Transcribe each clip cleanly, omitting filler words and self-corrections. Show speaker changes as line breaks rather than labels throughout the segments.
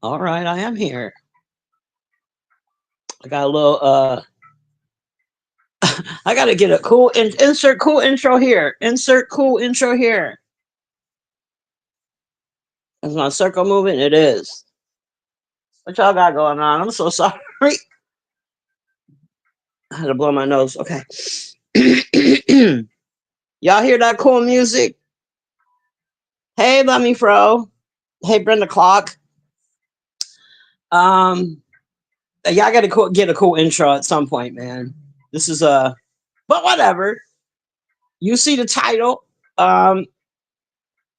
All right, I am here. I got a little I gotta get a insert cool intro here. Insert cool intro here. Is my circle moving? It is. What y'all got going on? I'm so sorry. I had to blow my nose. Okay. Y'all hear that cool music? Hey, Lemmy Fro. Hey, Brenda Clock. Um, y'all gotta get a cool intro at some point, man. This is but whatever. You see the title. Um,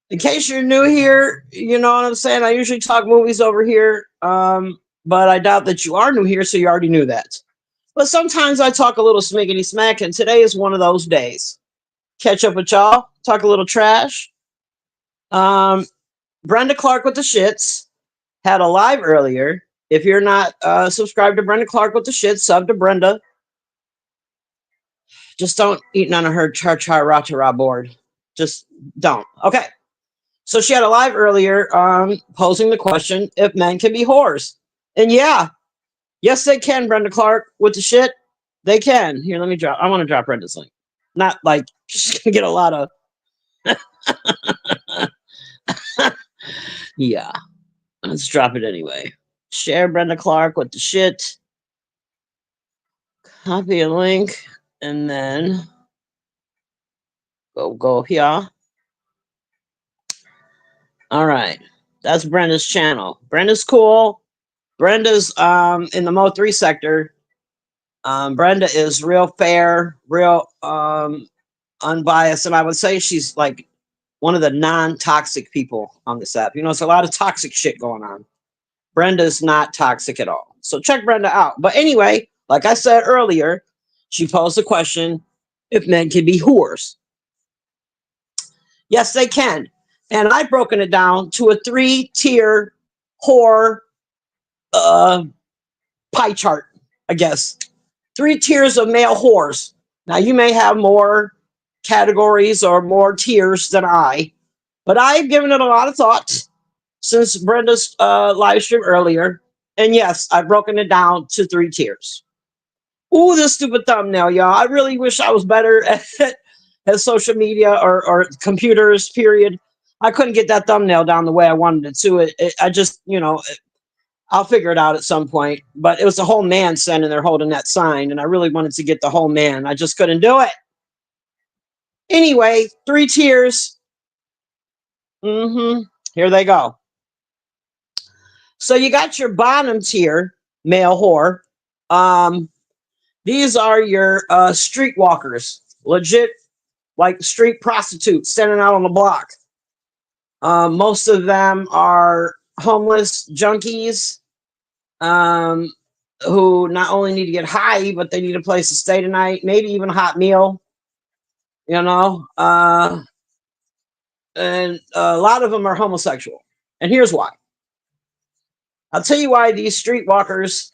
in case you're new here, you know what I'm saying? I usually talk movies over here, but I doubt that you are new here, so you already knew that. But sometimes I talk a little smiggity smack, and today is one of those days. Catch up with y'all, talk a little trash. Um, Brenda Clark with the shits had a live earlier. If you're not subscribed to Brenda Clark with the shits, sub to Brenda. Just don't eat none of her char char ra board. Just don't. Okay. So she had a live earlier posing the question if men can be whores. And yeah, yes, they can, Brenda Clark, with the shit. They can. Here, let me drop. I want to drop Brenda's link. Not like she's going to get a lot of. Yeah, let's drop it anyway. Share Brenda Clark with the shit. Copy a link. And then go here. All right. That's Brenda's channel. Brenda's cool. Brenda's in the Mo3 sector. Brenda is real fair, real unbiased, and I would say she's like one of the non-toxic people on this app. You know, it's a lot of toxic shit going on. Brenda's not toxic at all. So check Brenda out. But anyway, like I said earlier, she posed the question if men can be whores. Yes, they can. And I've broken it down to a 3-tier whore uh, pie chart, I guess. 3 tiers of male whores. Now, you may have more categories or more tiers than I, but I've given it a lot of thought since Brenda's live stream earlier. And yes, I've broken it down to 3 tiers. Ooh, this stupid thumbnail, y'all. I really wish I was better at social media or computers, period. I couldn't get that thumbnail down the way I wanted it to. I just, I'll figure it out at some point. But it was a whole man standing there holding that sign, and I really wanted to get the whole man. I just couldn't do it. Anyway, 3 tiers. Here they go. So you got your bottom tier male whore. These are your streetwalkers, legit, like street prostitutes standing out on the block. Most of them are homeless junkies who not only need to get high, but they need a place to stay tonight, maybe even a hot meal. You know, and a lot of them are homosexual. And here's why. I'll tell you why these streetwalkers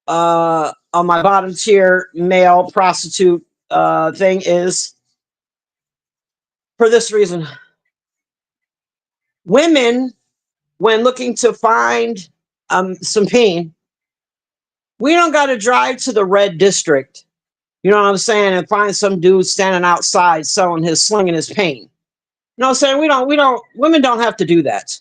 on my bottom tier male prostitute thing is for this reason. Women, when looking to find some pain, we don't got to drive to the red district, you know what I'm saying, and find some dude standing outside selling slinging his pain. You know what I'm saying? Women don't have to do that.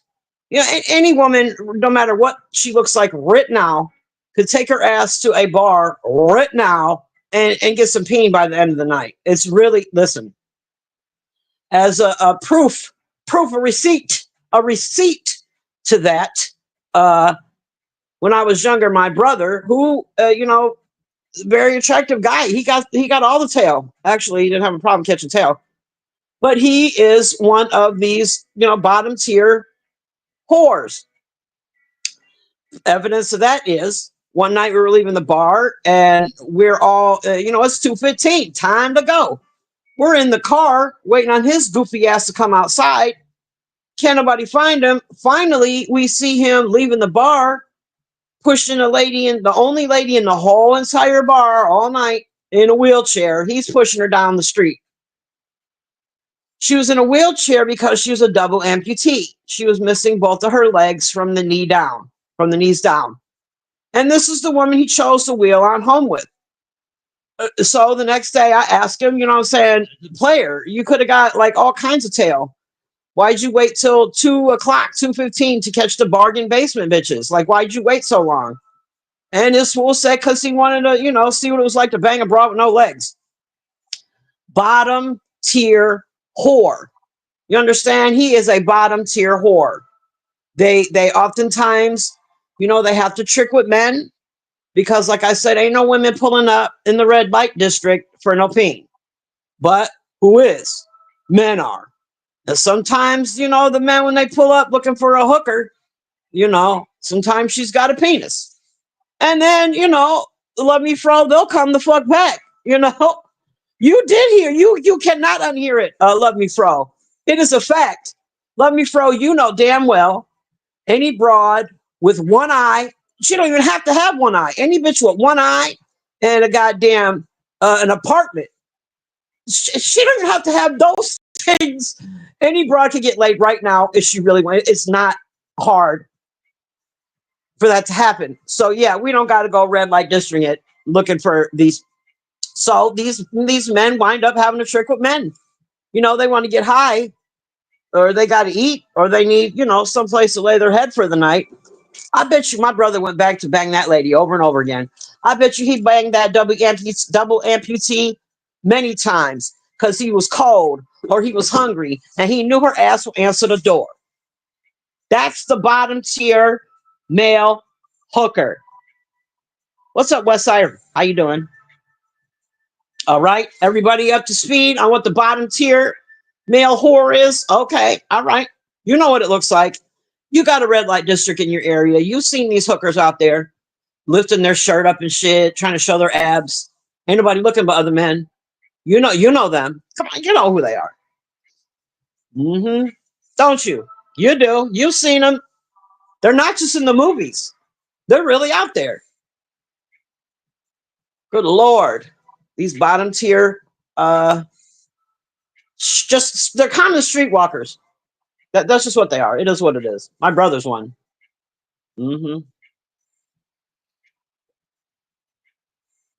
You know, any woman, no matter what she looks like right now, could take her ass to a bar right now and get some peen by the end of the night. It's really, listen, as a proof, a receipt to that. When I was younger, my brother, who, very attractive guy, he got all the tail. Actually, he didn't have a problem catching tail. But he is one of these, bottom tier whores. Evidence of that is one night we were leaving the bar and we're all, it's 2:15, time to go. We're in the car waiting on his goofy ass to come outside. Can't nobody find him. Finally, we see him leaving the bar, pushing the only lady in the whole entire bar all night in a wheelchair. He's pushing her down the street. She was in a wheelchair because she was a double amputee. She was missing both of her legs from the knee down, from the knees down. And this is the woman he chose to wheel on home with. So the next day I asked him, you know what I'm saying, player, you could have got like all kinds of tail. Why'd you wait till 2 o'clock, 2:15 to catch the bargain basement bitches? Like, why'd you wait so long? And this fool said, because he wanted to, see what it was like to bang a broad with no legs. Bottom tier whore. You understand? He is a bottom tier whore. They oftentimes, they have to trick with men because, like I said, ain't no women pulling up in the red light district for no peen. But who is? Men are. And sometimes, the men, when they pull up looking for a hooker, sometimes she's got a penis. And then, Love Me Fro, they'll come the fuck back. You did hear. You cannot unhear it, Love Me Fro. It is a fact. Love Me Fro, you know damn well, any broad with one eye, she don't even have to have one eye. Any bitch with one eye and a goddamn an apartment, she don't even have to have those things. Any broad can get laid right now if she really wants. It's not hard for that to happen. So yeah, we don't got to go red light district it looking for these. So these men wind up having a trick with men. They want to get high, or they got to eat, or they need, someplace to lay their head for the night. I bet you my brother went back to bang that lady over and over again. I bet you he banged that double amputee many times because he was cold or he was hungry and he knew her ass would answer the door. That's the bottom tier male hooker. What's up, Westside? How you doing? All right, everybody up to speed on what the bottom tier male whore is? Okay, all right. You know what it looks like. You got a red light district in your area. You've seen these hookers out there lifting their shirt up and shit, trying to show their abs. Ain't nobody looking but other men. You know them. Come on, you know who they are. Mm-hmm. Don't you? You do. You've seen them. They're not just in the movies. They're really out there. Good Lord. These bottom tier, just they're common streetwalkers. That's just what they are. It is what it is. My brother's one. Mm-hmm.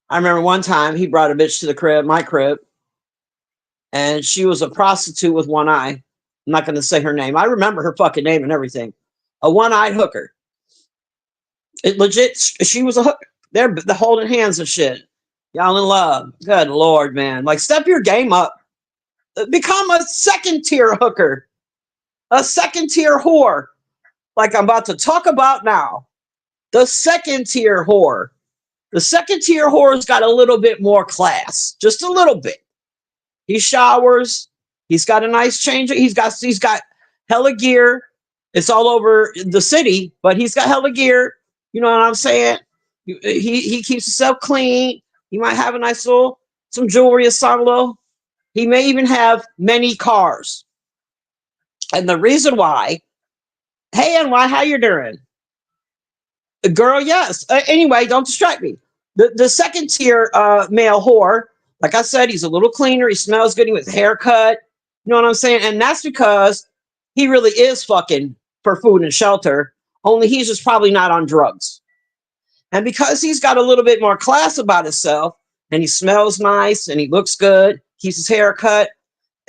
I remember one time he brought a bitch to the crib, my crib, and she was a prostitute with one eye. I'm not going to say her name. I remember her fucking name and everything. A one-eyed hooker. It legit. She was a hooker. They're holding hands and shit. Y'all in love. Good Lord, man. Like, step your game up. Become a second tier hooker. A second tier whore. Like I'm about to talk about now. The second tier whore. The second tier whore's got a little bit more class. Just a little bit. He showers. He's got a nice change. He's got hella gear. It's all over the city, but he's got hella gear. You know what I'm saying? He keeps himself clean. He might have a nice some jewelry or something. He may even have many cars. And the reason why, hey, NY, how you doing? Girl, yes. Anyway, don't distract me. The second tier male whore, like I said, he's a little cleaner. He smells good. He with haircut. You know what I'm saying? And that's because he really is fucking for food and shelter. Only he's just probably not on drugs. And because he's got a little bit more class about himself, and he smells nice, and he looks good, keeps his hair cut,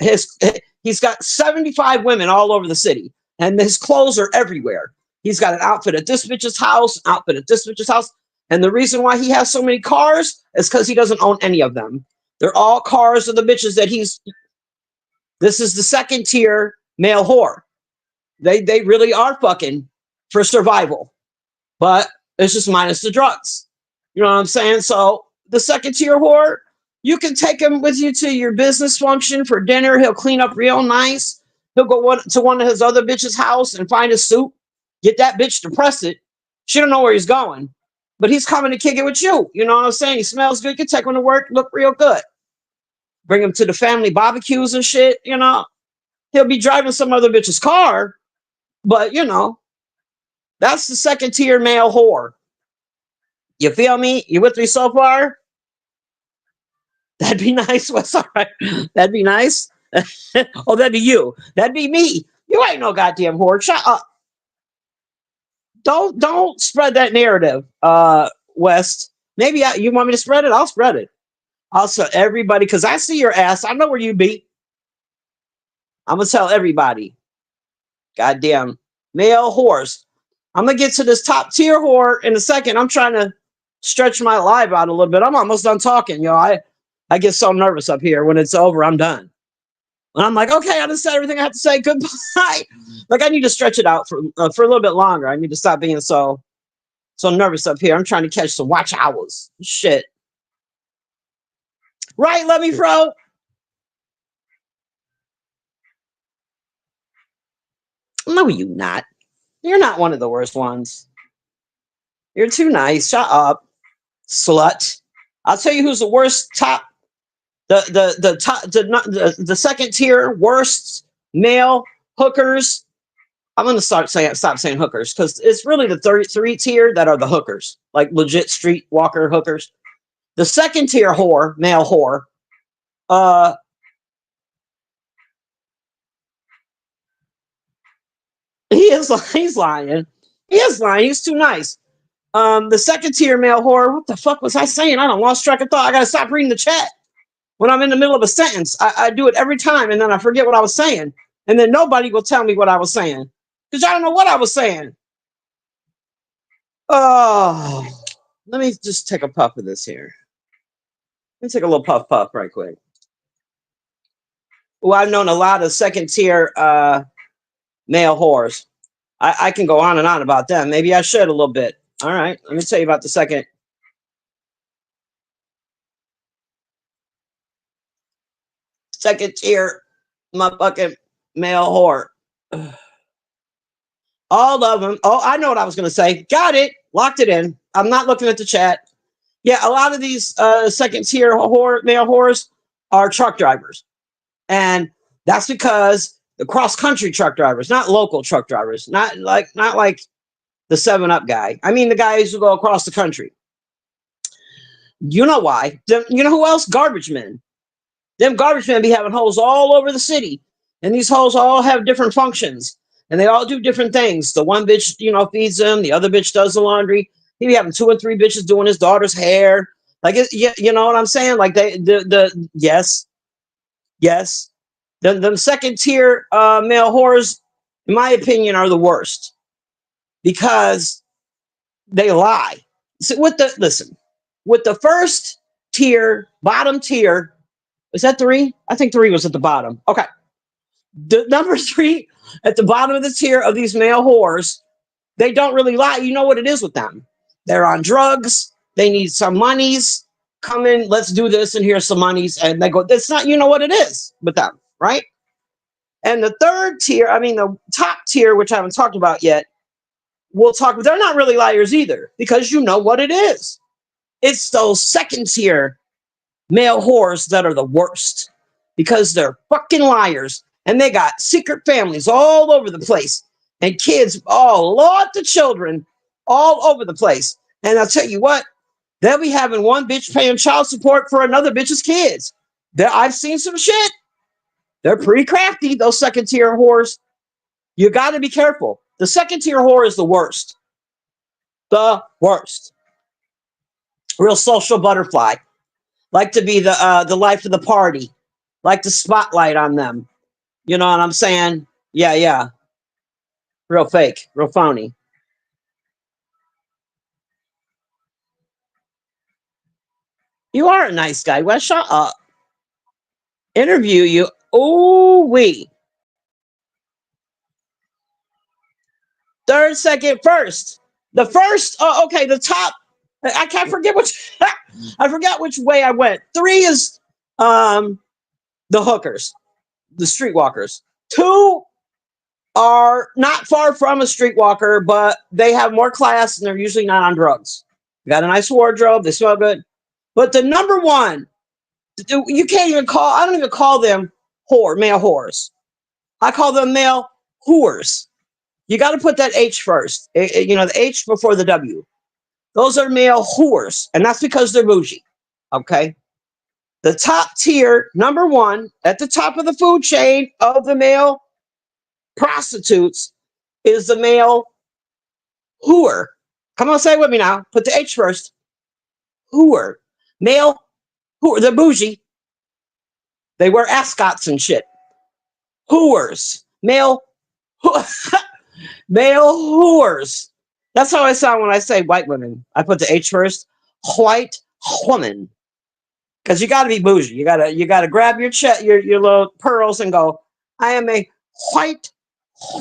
he's got 75 women all over the city, and his clothes are everywhere. He's got an outfit at this bitch's house, outfit at this bitch's house. And the reason why he has so many cars is because he doesn't own any of them. They're all cars of the bitches that this is the second tier male whore. They really are fucking for survival. But it's just minus the drugs. You know what I'm saying? So the second tier whore, you can take him with you to your business function for dinner. He'll clean up real nice. He'll go to one of his other bitches' house and find a suit. Get that bitch to press it. She don't know where he's going. But he's coming to kick it with you. You know what I'm saying? He smells good. You can take him to work, look real good. Bring him to the family barbecues and shit, He'll be driving some other bitch's car. But, that's the second tier male whore. You feel me? You with me so far? That'd be nice. What's all right? That'd be nice. Oh, that'd be you. That'd be me. You ain't no goddamn whore. Shut up. Don't spread that narrative, West. Maybe you want me to spread it? I'll spread it. I'll tell everybody because I see your ass. I know where you be. I'm gonna tell everybody. Goddamn male whores. I'm gonna get to this top tier whore in a second. I'm trying to stretch my live out a little bit. I'm almost done talking, yo. I get so nervous up here. When it's over, I'm done. And I'm like, okay, I just said everything I have to say. Goodbye. Like I need to stretch it out for a little bit longer. I need to stop being so nervous up here. I'm trying to catch some watch hours. Shit. Right, Let Me Pro? No, you not. You're not one of the worst ones. You're too nice. Shut up, slut. I'll tell you who's the worst top, the top, the second tier worst male hookers. I'm gonna stop saying hookers because it's really the 33 tier that are the hookers, like legit streetwalker hookers. The second tier whore, male whore, he's lying. He is lying. He's too nice. The second tier male whore. What the fuck was I saying? I don't lost track of thought. I gotta stop reading the chat when I'm in the middle of a sentence. I do it every time, and then I forget what I was saying, and then nobody will tell me what I was saying because I don't know what I was saying. Oh, let me just take a puff of this here. Let me take a little puff right quick. Well, I've known a lot of second tier male whores. I can go on and on about them. Maybe I should a little bit. All right, let me tell you about the second tier motherfucking male whore. All of them. Oh, I know what I was going to say. Got it. Locked it in. I'm not looking at the chat. Yeah, a lot of these second tier male whores are truck drivers. And that's because the cross country truck drivers, not local truck drivers, not like the 7-Up guy. I mean the guys who go across the country. You know why? You know who else? Garbage men. Them garbage men be having holes all over the city. And these holes all have different functions. And they all do different things. The one bitch, feeds them. The other bitch does the laundry. He be having 2 and 3 bitches doing his daughter's hair. Like, you know what I'm saying? Like yes. The second tier male whores, in my opinion, are the worst because they lie. So with the first tier, bottom tier, is that 3? I think 3 was at the bottom. Okay. The number 3 at the bottom of the tier of these male whores, they don't really lie. You know what it is with them. They're on drugs. They need some monies. Come in, let's do this, and here's some monies. And they go, that's not, you know what it is with them, right? And the third tier, the top tier, which I haven't talked about yet, we'll talk, they're not really liars either, because you know what it is. It's those second tier male whores that are the worst because they're fucking liars and they got secret families all over the place and kids, lots of children all over the place. And I'll tell you what, they'll be having one bitch paying child support for another bitch's kids. I've seen some shit. They're pretty crafty, those second tier whores. You got to be careful. The second tier whore is the worst. The worst. Real social butterfly. Like to be the life of the party. Like the spotlight on them. You know what I'm saying? Yeah. Real fake. Real phony. You are a nice guy. Well, shut up. Interview you. Ooh wee. Third, second, first. The first. Oh, okay. The top. I can't forget which. I forgot which way I went. 3 is the hookers, the streetwalkers. 2 are not far from a streetwalker, but they have more class and they're usually not on drugs. They got a nice wardrobe. They smell good. But the number 1, you can't even call. I don't even call them male whores. I call them male whores. You got to put that H first. The H before the W. Those are male whores, and that's because they're bougie. Okay. The top tier, number one, at the top of the food chain of the male prostitutes is the male whore. Come on, say it with me now. Put the H first. Whore. Male whore. They're bougie. They wear ascots and shit. Whores. Male male whores. That's how I sound when I say white women. I put the H first. White woman. Because you gotta be bougie. You gotta grab your your little pearls and go, I am a white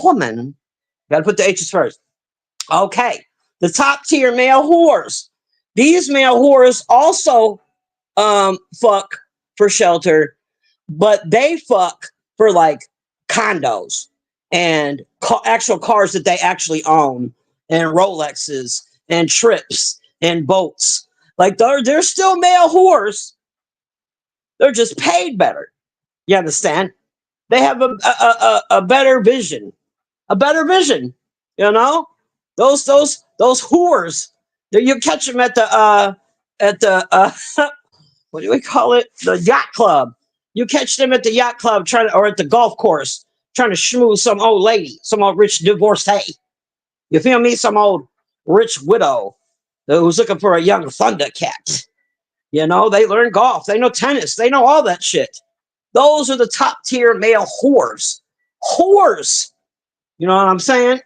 woman. You gotta put the H's first. Okay. The top tier male whores. These male whores also fuck for shelter, but they fuck for like condos and actual cars that they actually own, and Rolexes and trips and boats. Like they're still male whores. They're just paid better. You understand? They have a better vision. A better vision. You know? Those whores. You catch them at the what do we call it? The yacht club. You catch them at the yacht club or at the golf course trying to schmooze some old lady, some old rich divorcee. You feel me? Some old rich widow who's looking for a young Thundercat. You know, they learn golf, they know tennis, they know all that shit. Those are the top tier male whores. Whores. You know what I'm saying?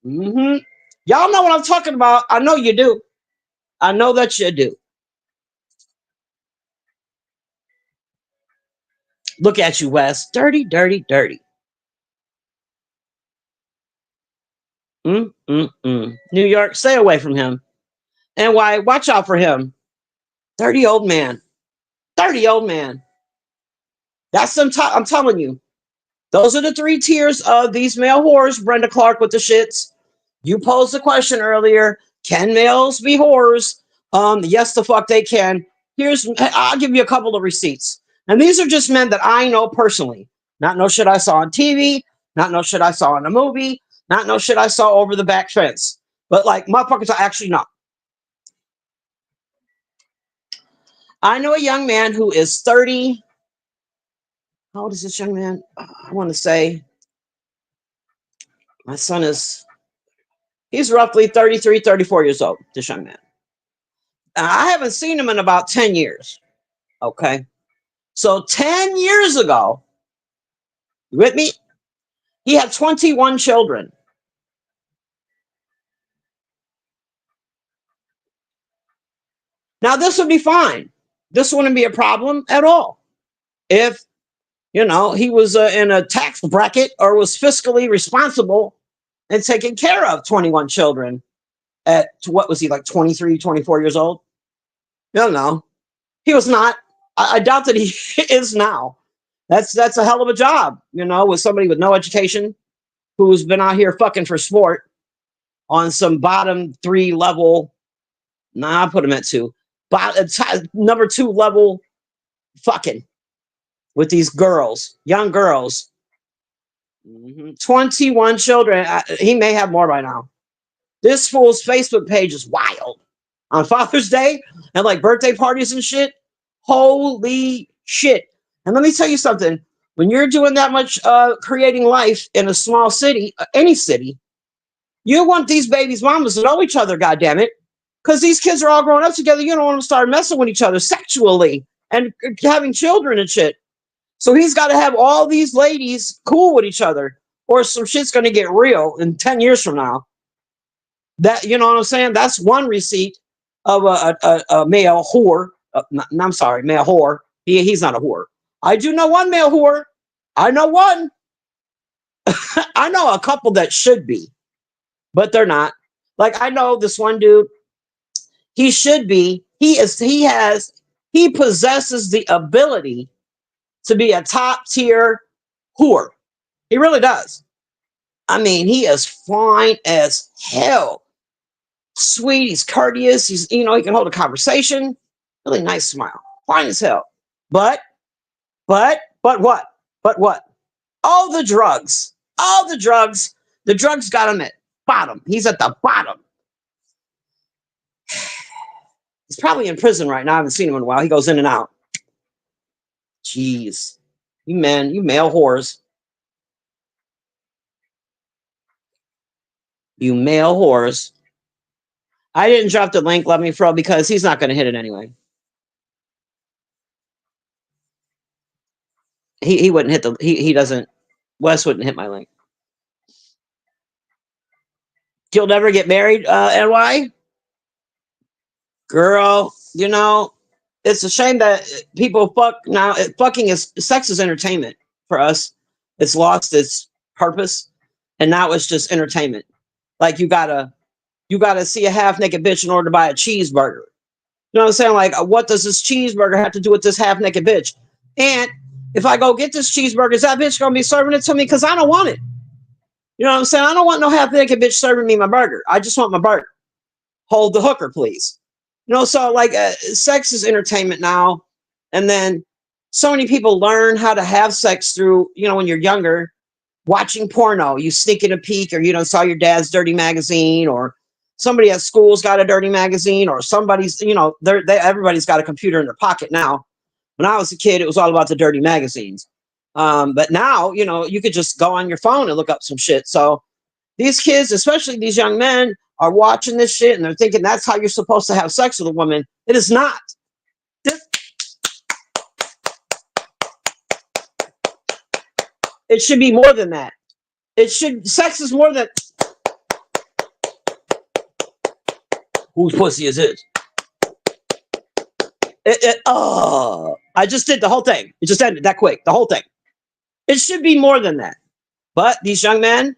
Mm-hmm. Y'all know what I'm talking about. I know you do. I know that you do. Look at you, Wes. Dirty, dirty, dirty. New York, stay away from him. And why? Watch out for him. Dirty old man. Dirty old man. That's some top. I'm telling you. Those are the three tiers of these male whores. Brenda Clark with the shits. You posed the question earlier. Can males be whores? Yes, the fuck they can. I'll give you a couple of receipts. And these are just men that I know personally. Not no shit I saw on TV. Not no shit I saw in a movie. Not no shit I saw over the back fence. But like motherfuckers I actually know. I know a young man who is 30. How old is this young man? I want to say my son he's roughly 33, 34 years old, this young man. I haven't seen him in about 10 years. Okay. So 10 years ago, you with me? He had 21 children. Now, this would be fine. This wouldn't be a problem at all. If, you know, he was in a tax bracket or was fiscally responsible and taking care of 21 children at, what was he, like 23, 24 years old? No. He was not. I doubt that he is now. That's a hell of a job, you know, with somebody with no education who's been out here fucking for sport on some bottom 3 level. Nah, I put him at 2. Number 2 level fucking with these girls, young girls. 21 children. He may have more by now. This fool's Facebook page is wild. On Father's Day and like birthday parties and shit. Holy shit. And let me tell you something. When you're doing that much creating life in a small city, any city, you want these babies' mamas to know each other, goddammit. Because these kids are all growing up together. You don't want them to start messing with each other sexually and having children and shit. So he's got to have all these ladies cool with each other, or some shit's going to get real in 10 years from now. That, you know what I'm saying? That's one receipt of a male whore. I'm sorry, male whore. He's not a whore. I do know one male whore. I know one. I know a couple that should be, but they're not. Like I know this one dude. He should be. He possesses the ability to be a top tier whore. He really does. I mean, he is fine as hell. Sweet, he's courteous. He can hold a conversation. Really nice smile. Fine as hell. But what? But what? All the drugs. The drugs got him at bottom. He's at the bottom. He's probably in prison right now. I haven't seen him in a while. He goes in and out. Jeez. You men, you male whores. You male whores. I didn't drop the link, Let Me Fro, because he's not going to hit it anyway. He wouldn't hit the, he doesn't, Wes wouldn't hit my link. You'll never get married, NY? Girl, you know, it's a shame that people fuck now. Fucking is, sex is entertainment for us. It's lost its purpose, and now it's just entertainment. Like you gotta see a half naked bitch in order to buy a cheeseburger. You know what I'm saying? Like, what does this cheeseburger have to do with this half naked bitch? And if I go get this cheeseburger, is that bitch gonna be serving it to me? Because I don't want it. You know what I'm saying? I don't want no half naked bitch serving me my burger. I just want my burger. Hold the hooker, please. You know, so like sex is entertainment now. And then so many people learn how to have sex through, you know, when you're younger, watching porno. You sneak in a peek, or you know, saw your dad's dirty magazine, or somebody at school's got a dirty magazine, or somebody's, you know, everybody's got a computer in their pocket now. When I was a kid, it was all about the dirty magazines. But now, you know, you could just go on your phone and look up some shit. So these kids, especially these young men, are watching this shit and they're thinking that's how you're supposed to have sex with a woman. It is not. It should be more than that. Sex is more than. Whose pussy is it? I just did the whole thing. It just ended that quick. The whole thing. It should be more than that. But these young men,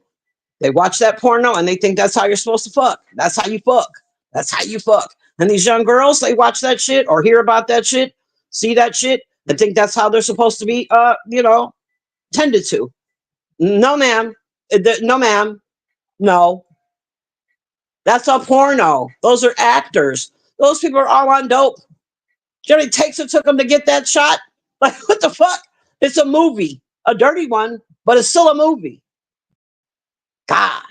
they watch that porno and they think that's how you're supposed to fuck. That's how you fuck. That's how you fuck. And these young girls, they watch that shit or hear about that shit, see that shit, and think that's how they're supposed to be, you know, tended to. No, ma'am. No, ma'am. No. That's a porno. Those are actors. Those people are all on dope. Jerry takes it took them to get that shot. Like, what the fuck? It's a movie. A dirty one, but it's still a movie. God.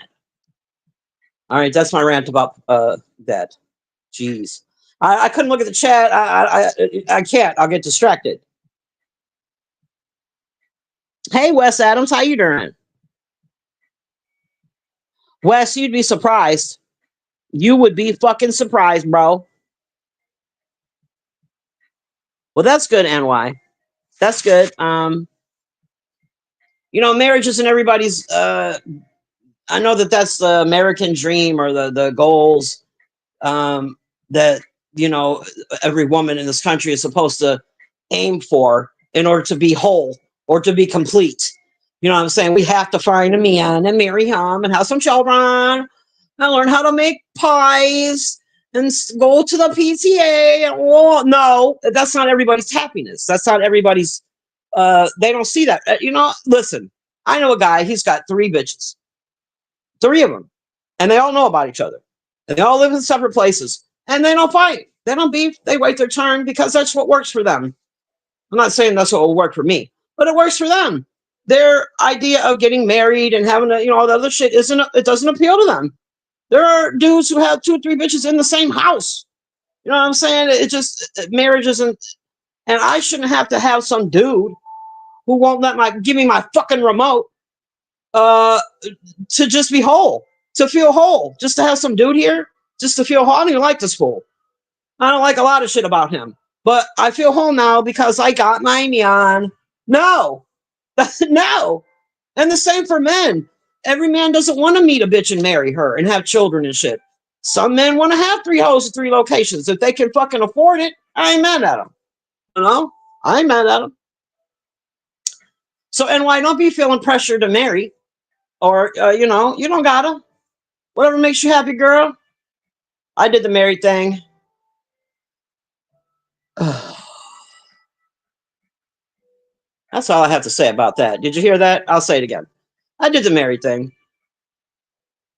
All right, that's my rant about that. Jeez. I couldn't look at the chat. I can't. I'll get distracted. Hey, Wes Adams, how you doing? Wes, you'd be surprised. You would be fucking surprised, bro. Well, that's good, NY. That's good. You know, marriage isn't everybody's. I know that that's the American dream or the goals that you know every woman in this country is supposed to aim for in order to be whole or to be complete. You know what I'm saying? We have to find a man and marry him and have some children and learn how to make pies and go to the PTA. Oh, no, that's not everybody's happiness. That's not everybody's. They don't see that. You know, listen, I know a guy, he's got 3 bitches, 3 of them, and they all know about each other. And they all live in separate places, and they don't fight. They don't beef. They wait their turn because that's what works for them. I'm not saying that's what will work for me, but it works for them. Their idea of getting married and having a, you know, all the other shit it doesn't appeal to them. There are dudes who have 2 or 3 bitches in the same house. You know what I'm saying? It just, marriage isn't, and I shouldn't have to have some dude who won't give me my fucking remote to just be whole, to feel whole, just to have some dude here, just to feel whole. I don't even like this fool. I don't like a lot of shit about him, but I feel whole now because I got my man. No, no. And the same for men. Every man doesn't want to meet a bitch and marry her and have children and shit. Some men want to have 3 hoes in 3 locations. If they can fucking afford it, I ain't mad at them. You know? I ain't mad at them. So, NY, don't be feeling pressure to marry. Or, you know, you don't gotta. Whatever makes you happy, girl. I did the married thing. That's all I have to say about that. Did you hear that? I'll say it again. I did the married thing.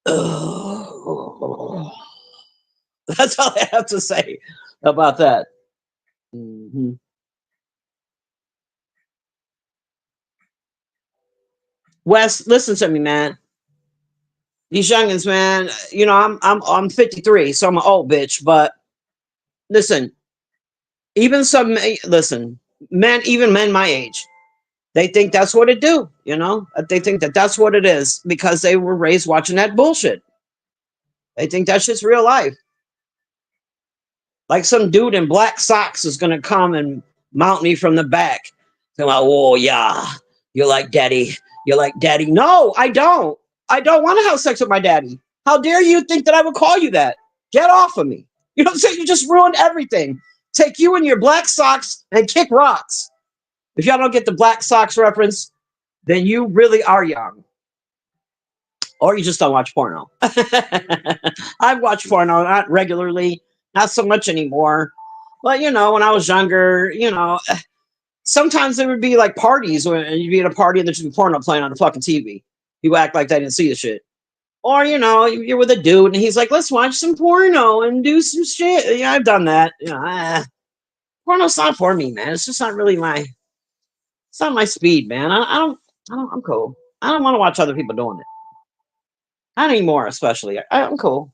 That's all I have to say about that. Mm-hmm. Wes, listen to me, man. These youngins, man. You know, I'm 53, so I'm an old bitch. But listen, even some listen. men, even men my age. They think that's what it do, you know? They think that that's what it is because they were raised watching that bullshit. They think that shit's real life. Like some dude in black socks is gonna come and mount me from the back. They're like, oh yeah, you're like daddy. You're like daddy. No, I don't. I don't want to have sex with my daddy. How dare you think that I would call you that? Get off of me. You know what I'm saying? You just ruined everything. Take you and your black socks and kick rocks. If y'all don't get the black socks reference, then you really are young. Or you just don't watch porno. I've watched porno, not regularly, not so much anymore. But, you know, when I was younger, you know, sometimes there would be like parties when you'd be at a party and there'd be porno playing on the fucking TV. You act like they didn't see the shit. Or, you know, you're with a dude and he's like, let's watch some porno and do some shit. Yeah, I've done that. You know, porno's not for me, man. It's just not really it's not my speed, man. I'm cool. I don't want to watch other people doing it. Not anymore, especially. I'm cool.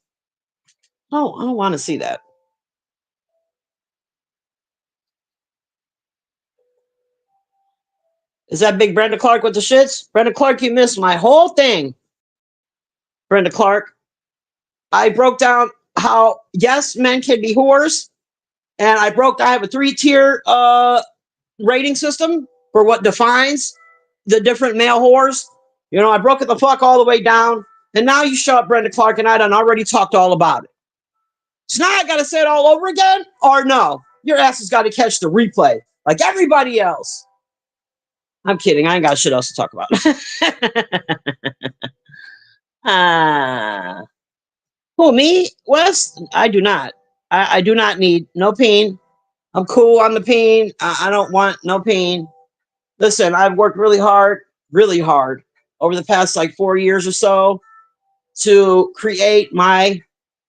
No, I don't want to see that. Is that big Brenda Clark with the shits? Brenda Clark, you missed my whole thing. Brenda Clark. I broke down how, yes, men can be whores. And I have a 3-tier rating system for what defines the different male whores. You know, I broke it the fuck all the way down. And now you show up, Brenda Clark, and I done already talked all about it. So now I got to say it all over again? Or no? Your ass has got to catch the replay like everybody else. I'm kidding. I ain't got shit else to talk about. Who, me? Wes? I do not. I do not need no pain. I'm cool on the pain. I don't want no pain. Listen, I've worked really hard over the past like 4 years or so to create my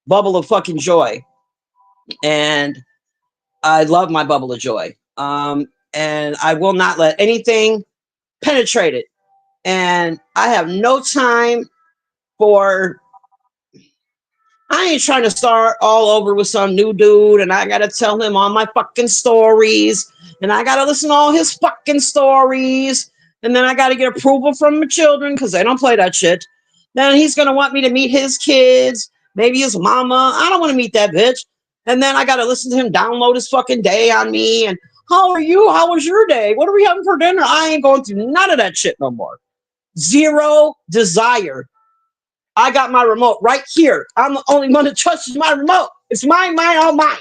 bubble of fucking joy. And I love my bubble of joy. And I will not let anything penetrate it. And I have no time for, I ain't trying to start all over with some new dude and I gotta tell him all my fucking stories and I gotta listen to all his fucking stories and then I gotta get approval from my children because they don't play that shit. Then he's gonna want me to meet his kids, maybe his mama. I don't want to meet that bitch. And then I gotta listen to him download his fucking day on me and how are you? How was your day? What are we having for dinner? I ain't going through none of that shit no more. Zero desire. I got my remote right here. I'm the only one that touches my remote. It's mine, all mine.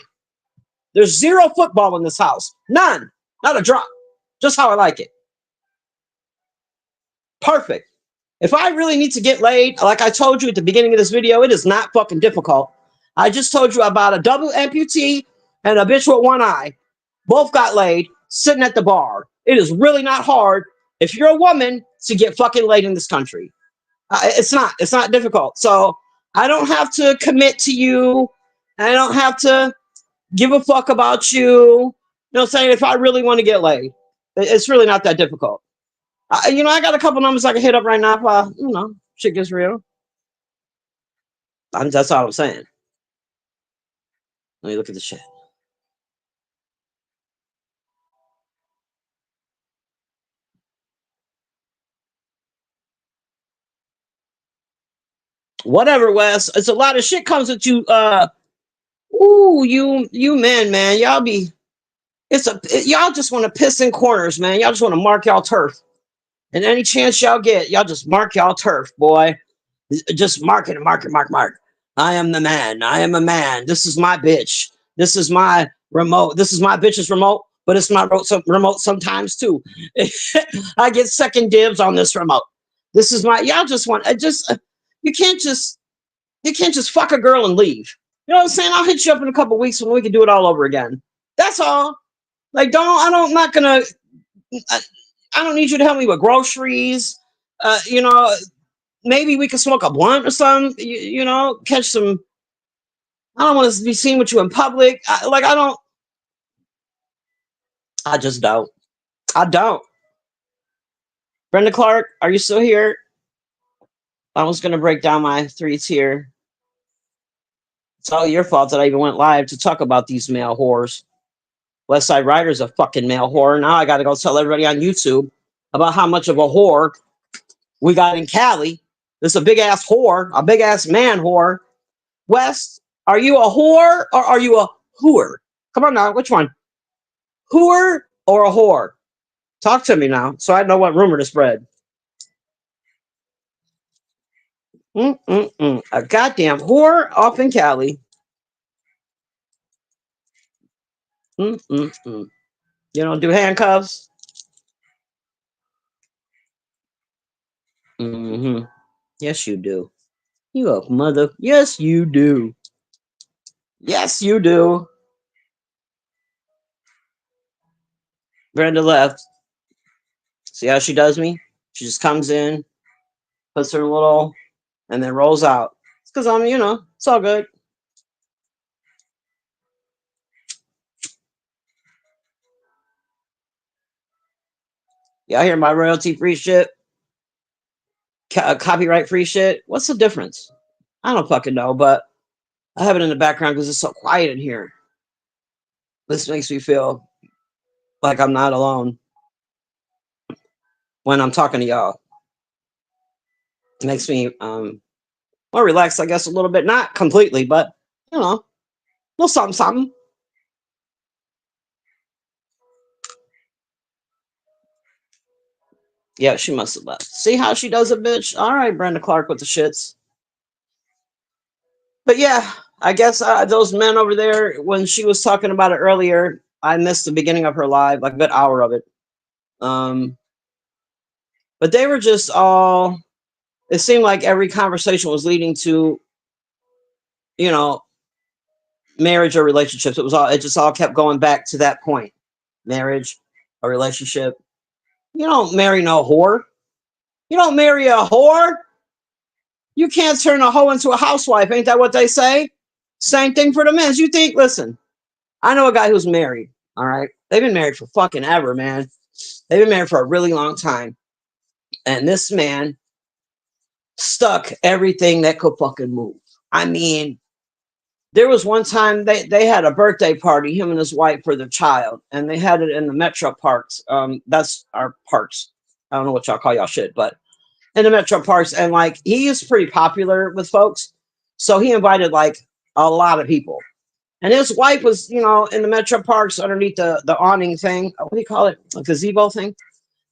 There's zero football in this house. None. Not a drop. Just how I like it. Perfect. If I really need to get laid, like I told you at the beginning of this video, it is not fucking difficult. I just told you about a double amputee and a bitch with one eye. Both got laid sitting at the bar. It is really not hard if you're a woman to get fucking laid in this country. It's not difficult. So I don't have to commit to you. I don't have to give a fuck about you. You know what I'm saying? If I really want to get laid, it's really not that difficult. You know, I got a couple numbers I can hit up right now while, you know, shit gets real. That's all I'm saying. Let me look at the shit. Whatever, Wes. It's a lot of shit comes with you. Ooh, you men, man. Y'all just want to piss in corners, man. Y'all just want to mark y'all turf. And any chance y'all get, y'all just mark y'all turf, boy. Just mark it, mark. I am the man. I am a man. This is my bitch. This is my remote. This is my bitch's remote, but it's my remote sometimes too. I get second dibs on this remote. This is my, y'all just want, you can't just fuck a girl and leave. You know what I'm saying? I'll hit you up in a couple weeks when we can do it all over again. That's all. Like, I'm not gonna, I don't need you to help me with groceries. You know, maybe we could smoke a blunt or something. You know, catch some. I don't want to be seen with you in public. I just don't. I don't. Brenda Clark, are you still here? I was going to break down my 3-tier. It's all your fault that I even went live to talk about these male whores. West Side Rider's a fucking male whore. Now I got to go tell everybody on YouTube about how much of a whore we got in Cali. This is a big ass whore, a big ass man whore. West, are you a whore or are you a whore? Come on now, which one? Whore or a whore? Talk to me now so I know what rumor to spread. A goddamn whore off in Cali. You don't do handcuffs? Yes, you do. You a mother. Yes, you do. Yes, you do. Brenda left. See how she does me? She just comes in, puts her little, and then rolls out. It's because I'm, it's all good. Y'all hear my royalty-free shit? Copyright-free shit? What's the difference? I don't fucking know, but I have it in the background because it's so quiet in here. This makes me feel like I'm not alone when I'm talking to y'all. It makes me more relaxed, I guess, a little bit. Not completely, but, a little something. Yeah, she must have left. See how she does it, bitch? All right, Brenda Clark with the shits. But yeah, I guess those men over there, when she was talking about it earlier, I missed the beginning of her live, like a good hour of it. But they were just all, it seemed like every conversation was leading to, marriage or relationships. It just all kept going back to that point. Marriage, a relationship. You don't marry no whore. You don't marry a whore. You can't turn a hoe into a housewife. Ain't that what they say? Same thing for the men. You think, listen, I know a guy who's married. All right. They've been married for fucking ever, man. They've been married for a really long time. And this man stuck everything that could fucking move. I mean, there was one time they had a birthday party, him and his wife, for their child, and they had it in the Metro Parks. That's our parks. I don't know what y'all call y'all shit, but in the Metro Parks, and like he is pretty popular with folks, so he invited like a lot of people. And his wife was, in the Metro Parks underneath the awning thing. What do you call it? A gazebo thing.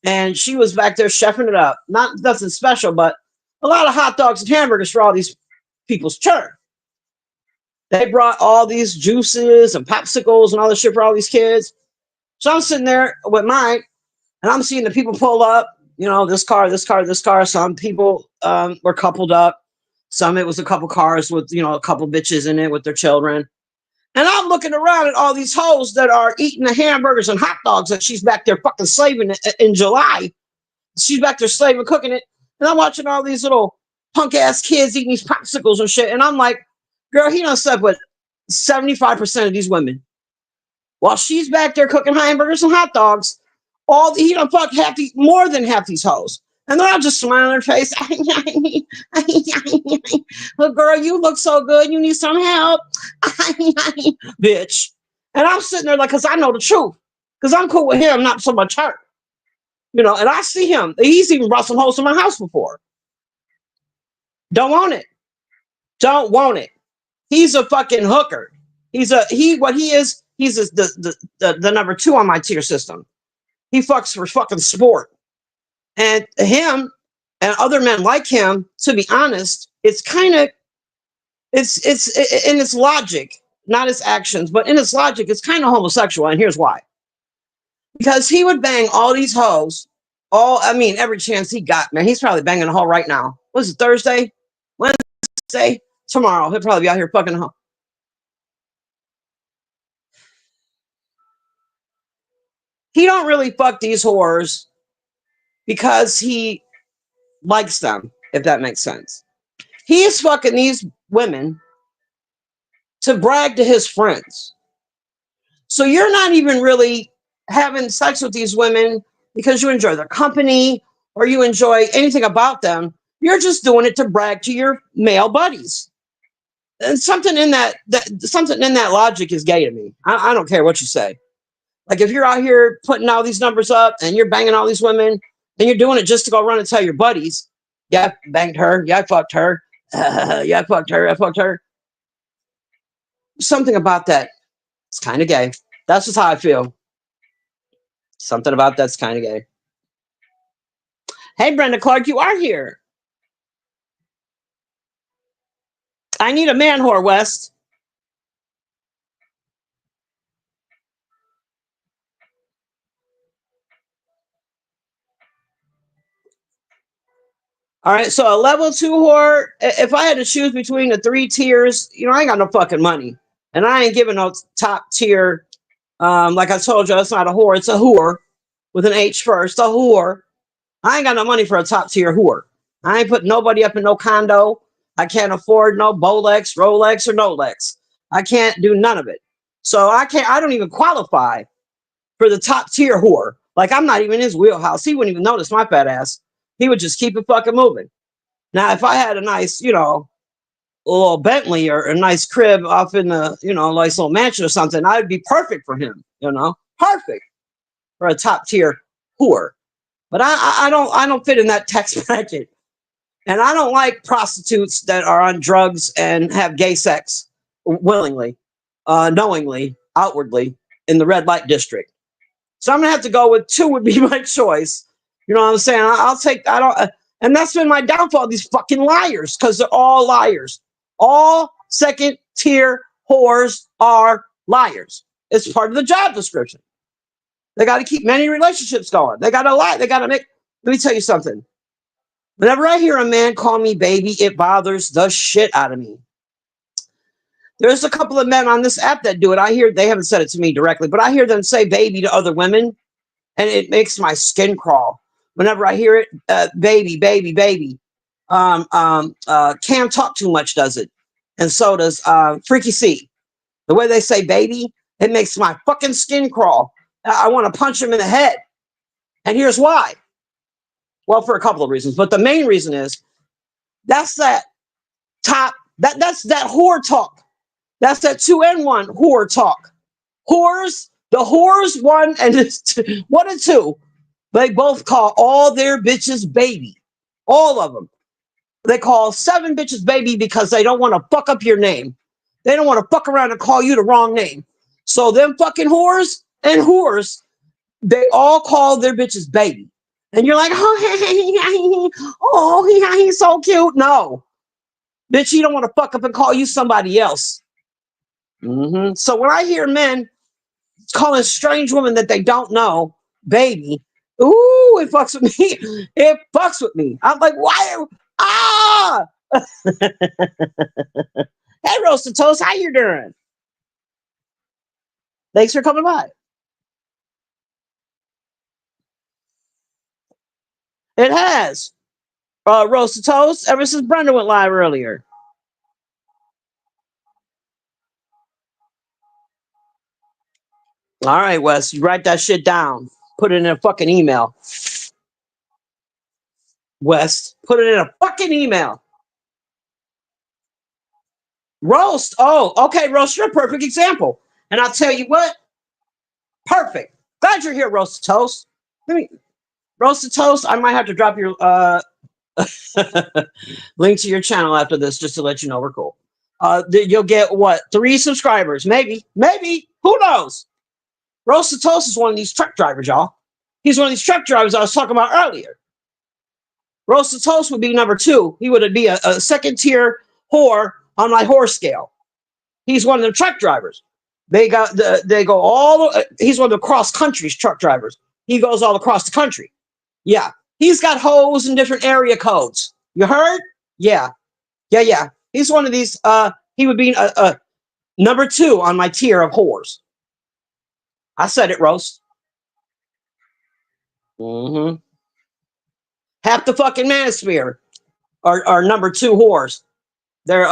And she was back there chefing it up. Not nothing special, but a lot of hot dogs and hamburgers for all these people's turn. They brought all these juices and popsicles and all this shit for all these kids. So I'm sitting there with mine, and I'm seeing the people pull up. This car, this car, this car. Some people were coupled up. Some it was a couple cars with, a couple bitches in it with their children. And I'm looking around at all these hoes that are eating the hamburgers and hot dogs that she's back there fucking slaving in July. She's back there slaving, cooking it. And I'm watching all these little punk ass kids eating these popsicles and shit. And I'm like, girl, he done slept with 75% of these women. While she's back there cooking hamburgers and hot dogs, he done fucked more than half these hoes. And they're all just smiling on their face. Look, girl, you look so good. You need some help. Bitch. And I'm sitting there like, because I know the truth. Because I'm cool with him, not so much her. And I see him. He's even brought some hoes to my house before. Don't want it. Don't want it. He's a fucking hooker. He's the number 2 on my tier system. He fucks for fucking sport. And him and other men like him, to be honest, it's kind of, it's in its logic, not its actions, but in its logic, it's kind of homosexual. And here's why. Because he would bang all these hoes, every chance he got, man. He's probably banging a hoe right now. What is it, Thursday? Wednesday? Tomorrow. He'll probably be out here fucking a hoe. He don't really fuck these whores because he likes them, if that makes sense. He is fucking these women to brag to his friends. So you're not even really having sex with these women because you enjoy their company or you enjoy anything about them. You're just doing it to brag to your male buddies. And something in that logic is gay to me. I don't care what you say. Like if you're out here putting all these numbers up and you're banging all these women and you're doing it just to go run and tell your buddies, yeah, I banged her, yeah, I fucked her, yeah, I fucked her, I fucked her. Something about that, it's kind of gay. That's just how I feel. Something about that's kind of gay. Hey, Brenda Clark, you are here. I need a man whore, West. All right, so a level 2 whore, if I had to choose between the 3 tiers, I ain't got no fucking money. And I ain't giving no top tier. Like I told you, it's not a whore, it's a whore with an H first, a whore. I ain't got no money for a top tier whore. I ain't put nobody up in no condo. I can't afford no Bolex, Rolex, or Nolex. I can't do none of it. So I don't even qualify for the top tier whore. Like I'm not even in his wheelhouse. He wouldn't even notice my fat ass. He would just keep it fucking moving. Now, if I had a nice, a little Bentley or a nice crib off in the, nice little mansion or something, I'd be perfect for him, perfect for a top tier whore. But I don't fit in that tax bracket. And I don't like prostitutes that are on drugs and have gay sex willingly, knowingly, outwardly in the red light district. So I'm gonna have to go with 2 would be my choice. You know what I'm saying? I'll take. I don't. And that's been my downfall. These fucking liars, because they're all liars. All second tier whores are liars. It's part of the job description. They got to keep many relationships going. They got to lie. They got to make. Let me tell you something. Whenever I hear a man call me baby, it bothers the shit out of me. There's a couple of men on this app that do it. I hear they haven't said it to me directly, but I hear them say baby to other women, and it makes my skin crawl. Whenever I hear it, baby, baby, baby. Cam Talk Too Much does it, and so does Freaky C. The way they say baby, it makes my fucking skin crawl. I want to punch him in the head, and here's why. Well, for a couple of reasons, but the main reason is that's that top. That's that whore talk. That's that 2N1 whore talk. Whores, the whores 1 and 1 and 2. They both call all their bitches baby. All of them. They call 7 bitches baby because they don't want to fuck up your name. They don't want to fuck around and call you the wrong name. So them fucking whores and whores, they all call their bitches baby. And you're like, oh, he's so cute. No. Bitch, you don't want to fuck up and call you somebody else. Mm-hmm. So when I hear men calling strange women that they don't know baby, ooh, it fucks with me. It fucks with me. I'm like, why? Ah! Hey, Roasted Toast, how you doing? Thanks for coming by. It has. Roasted Toast, ever since Brenda went live earlier. All right, Wes, you write that shit down. Put it in a fucking email. Wes, put it in a fucking email. Roast. Oh, okay, Roast, you're a perfect example. And I'll tell you what. Perfect. Glad you're here, Roasted Toast. Roasted Toast, I might have to drop your link to your channel after this just to let you know we're cool. You'll get what? 3 subscribers. Maybe. Who knows? Roasted Toast is one of these truck drivers, y'all. He's one of these truck drivers I was talking about earlier. Roasted Toast would be number 2. He would be a second tier whore on my whore scale. He's one of the truck drivers. They go all. He's one of the cross country's truck drivers. He goes all across the country. Yeah, he's got hoes in different area codes. You heard? Yeah. He's one of these. He would be number 2 on my tier of whores. I said it, Roast. Mm-hmm. Half the fucking manosphere are number 2 whores. They're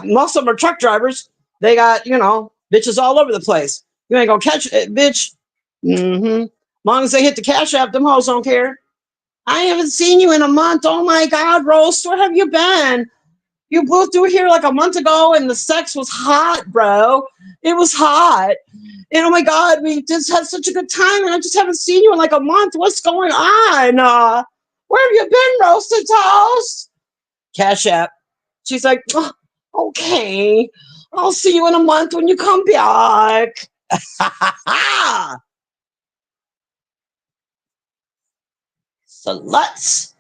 most of them are truck drivers. They got, bitches all over the place. You ain't gonna catch it, bitch. Mm-hmm. As long as they hit the cash app, them hoes don't care. I haven't seen you in a month. Oh my God, Roast, where have you been? You blew through here like a month ago and the sex was hot, bro. It was hot. And oh my God, we just had such a good time, and I just haven't seen you in like a month. What's going on? Where have you been, Roasted Toast? Cash App. She's like, "Oh, okay, I'll see you in a month when you come back." Sluts,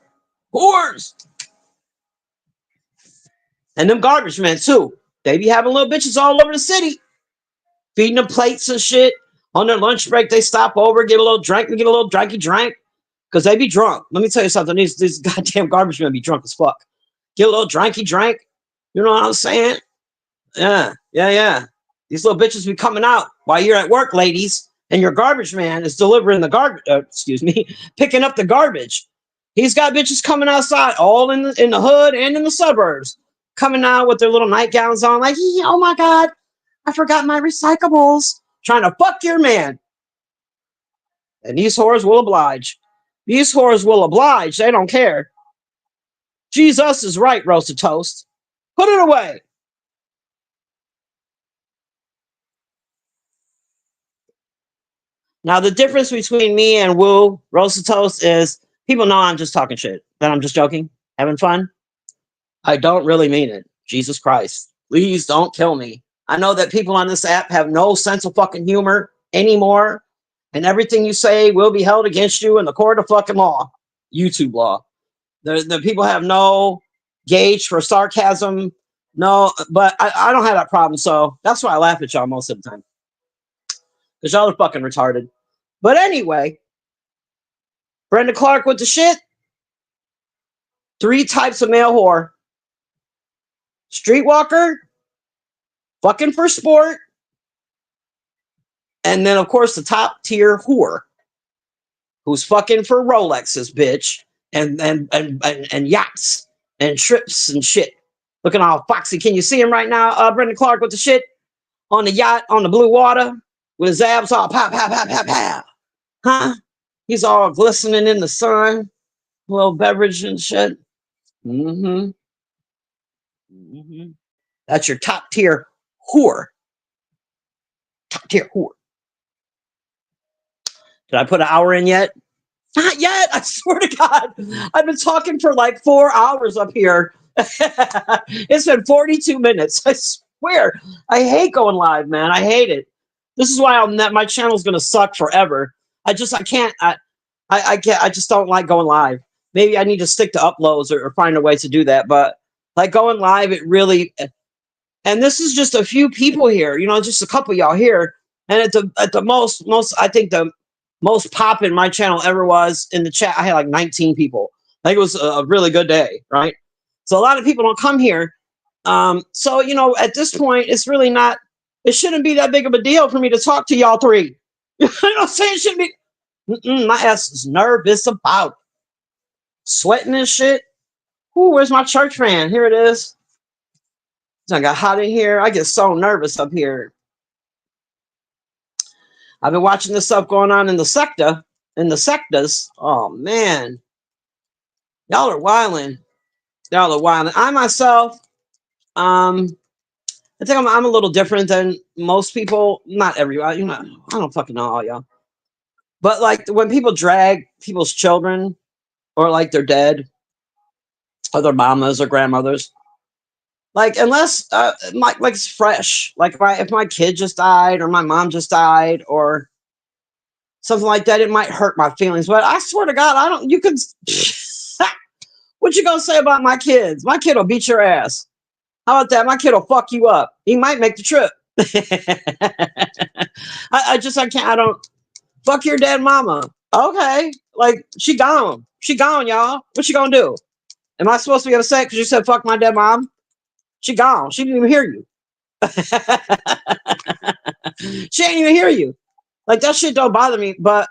whores, and them garbage men too. They be having little bitches all over the city, feeding them plates and shit. On their lunch break, they stop over, get a little drink, and get a little drinky drink. Because they be drunk. Let me tell you something. These goddamn garbage men be drunk as fuck. Get a little drinky drink. You know what I'm saying? Yeah. These little bitches be coming out while you're at work, ladies, and your garbage man is delivering the garbage. Picking up the garbage. He's got bitches coming outside, all in the hood and in the suburbs, coming out with their little nightgowns on, like, oh my God, I forgot my recyclables. Trying to fuck your man. And these whores will oblige. These whores will oblige. They don't care. Jesus is right, Roasted Toast. Put it away. Now, the difference between me and Woo, Roasted Toast, is people know I'm just talking shit. That I'm just joking, having fun. I don't really mean it. Jesus Christ. Please don't kill me. I know that people on this app have no sense of fucking humor anymore. And everything you say will be held against you in the court of fucking law. YouTube law. The people have no gauge for sarcasm. No, but I don't have that problem. So that's why I laugh at y'all most of the time. Because y'all are fucking retarded. But anyway, Brenda Clark with the shit. 3 types of male whore. Streetwalker, fucking for sport, and then of course the top tier whore, who's fucking for Rolexes, bitch, and yachts and trips and shit. Looking all foxy. Can you see him right now? Brenda Clark with the shit on the yacht on the blue water with his abs all pow pow pow pow pow. Huh? He's all glistening in the sun, a little beverage and shit. Mm-hmm. That's your top tier whore. Top tier whore. Did I put an hour in yet? Not yet. I swear to God. I've been talking for like 4 hours up here. It's been 42 minutes. I swear. I hate going live, man. I hate it. This is why my channel's going to suck forever. I can't. I just don't like going live. Maybe I need to stick to uploads or find a way to do that. But like going live, it really. And this is just a few people here. You know, just a couple of y'all here. And at the most, I think the most poppin' my channel ever was in the chat. I had like 19 people. I think it was a really good day, right? So a lot of people don't come here. So, you know, at this point, it's really not, it shouldn't be that big of a deal for me to talk to y'all 3. You know what I'm saying? It shouldn't be. My ass is nervous about sweating and shit. Ooh, where's my church fan? Here it is. I got hot in here. I get so nervous up here. I've been watching this stuff going on in the sectas. Oh man, y'all are wilding. Y'all are wilding. I myself, I think I'm a little different than most people. Not everybody. You know, I don't fucking know all y'all. But like when people drag people's children, or like they're dead, or their mamas or grandmothers, like unless like it's fresh. Like if my kid just died, or my mom just died, or something like that, it might hurt my feelings. But I swear to God, I don't. You can. What you gonna say about my kids? My kid will beat your ass. How about that? My kid will fuck you up. He might make the trip. I can't. I don't. Fuck your dead mama. Okay, like she gone. She gone, y'all. What you gonna do? Am I supposed to be upset because you said fuck my dead mom? She gone. She didn't even hear you. She ain't even hear you. Like that shit don't bother me, but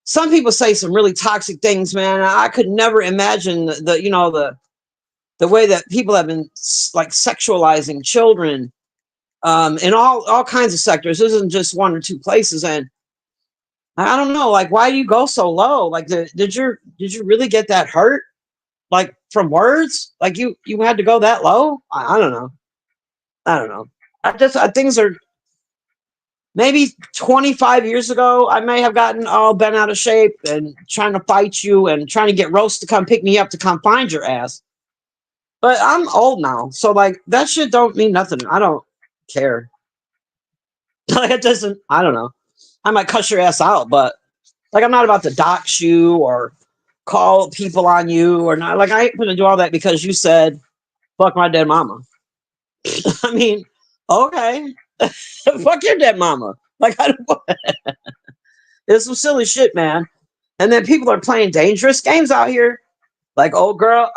some people say some really toxic things, man. I could never imagine the way that people have been like sexualizing children in all kinds of sectors. This isn't just 1 or 2 places, and I don't know, like why do you go so low? Like did you really get that hurt? Like from words? Like you had to go that low? I don't know. I don't know. Things are maybe 25 years ago, I may have gotten all bent out of shape and trying to fight you and trying to get Roast to come pick me up to come find your ass. But I'm old now, so like that shit don't mean nothing. I don't care. Like it doesn't. I don't know. I might cuss your ass out, but like I'm not about to dox you or call people on you or not. Like I ain't gonna do all that because you said fuck my dead mama. I mean, okay, fuck your dead mama. Like I don't. It's some silly shit, man. And then people are playing dangerous games out here. Like old girl,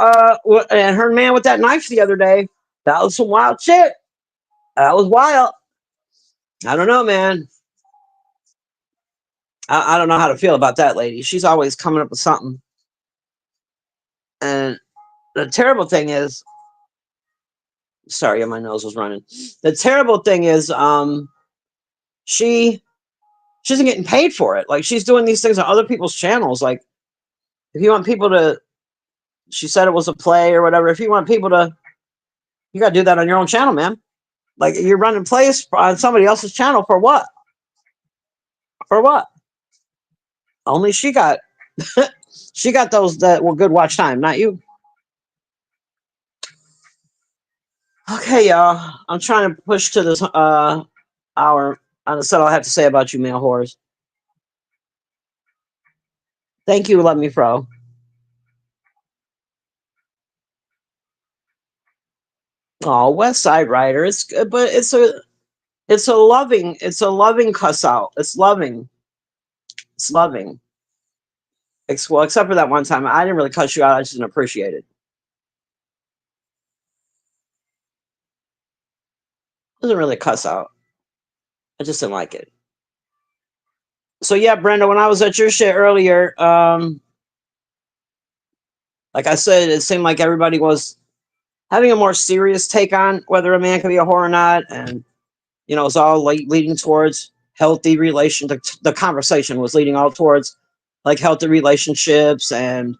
and her man with that knife the other day. That was some wild shit. That was wild. I don't know, man. I don't know how to feel about that lady. She's always coming up with something. And the terrible thing is, sorry, my nose was running. The terrible thing is, she isn't getting paid for it. Like she's doing these things on other people's channels. Like if you want people to, she said it was a play or whatever. If you want people to, you got to do that on your own channel, man. Like you're running plays on somebody else's channel for what? For what? Only she got, she got those that were good watch time, not you. Okay, y'all. I'm trying to push to this hour. That's all I have to say about you, male whores. Thank you, Let Me Fro. Oh, West Side Rider. It's good, but it's a loving cuss out. It's loving. It's loving. Well, except for that one time, I didn't really cuss you out. I just didn't appreciate it. It wasn't really a cuss out. I just didn't like it. So yeah, Brenda, when I was at your shit earlier, like I said, it seemed like everybody was having a more serious take on whether a man can be a whore or not, and it's all like leading towards healthy relation. The conversation was leading all towards like healthy relationships and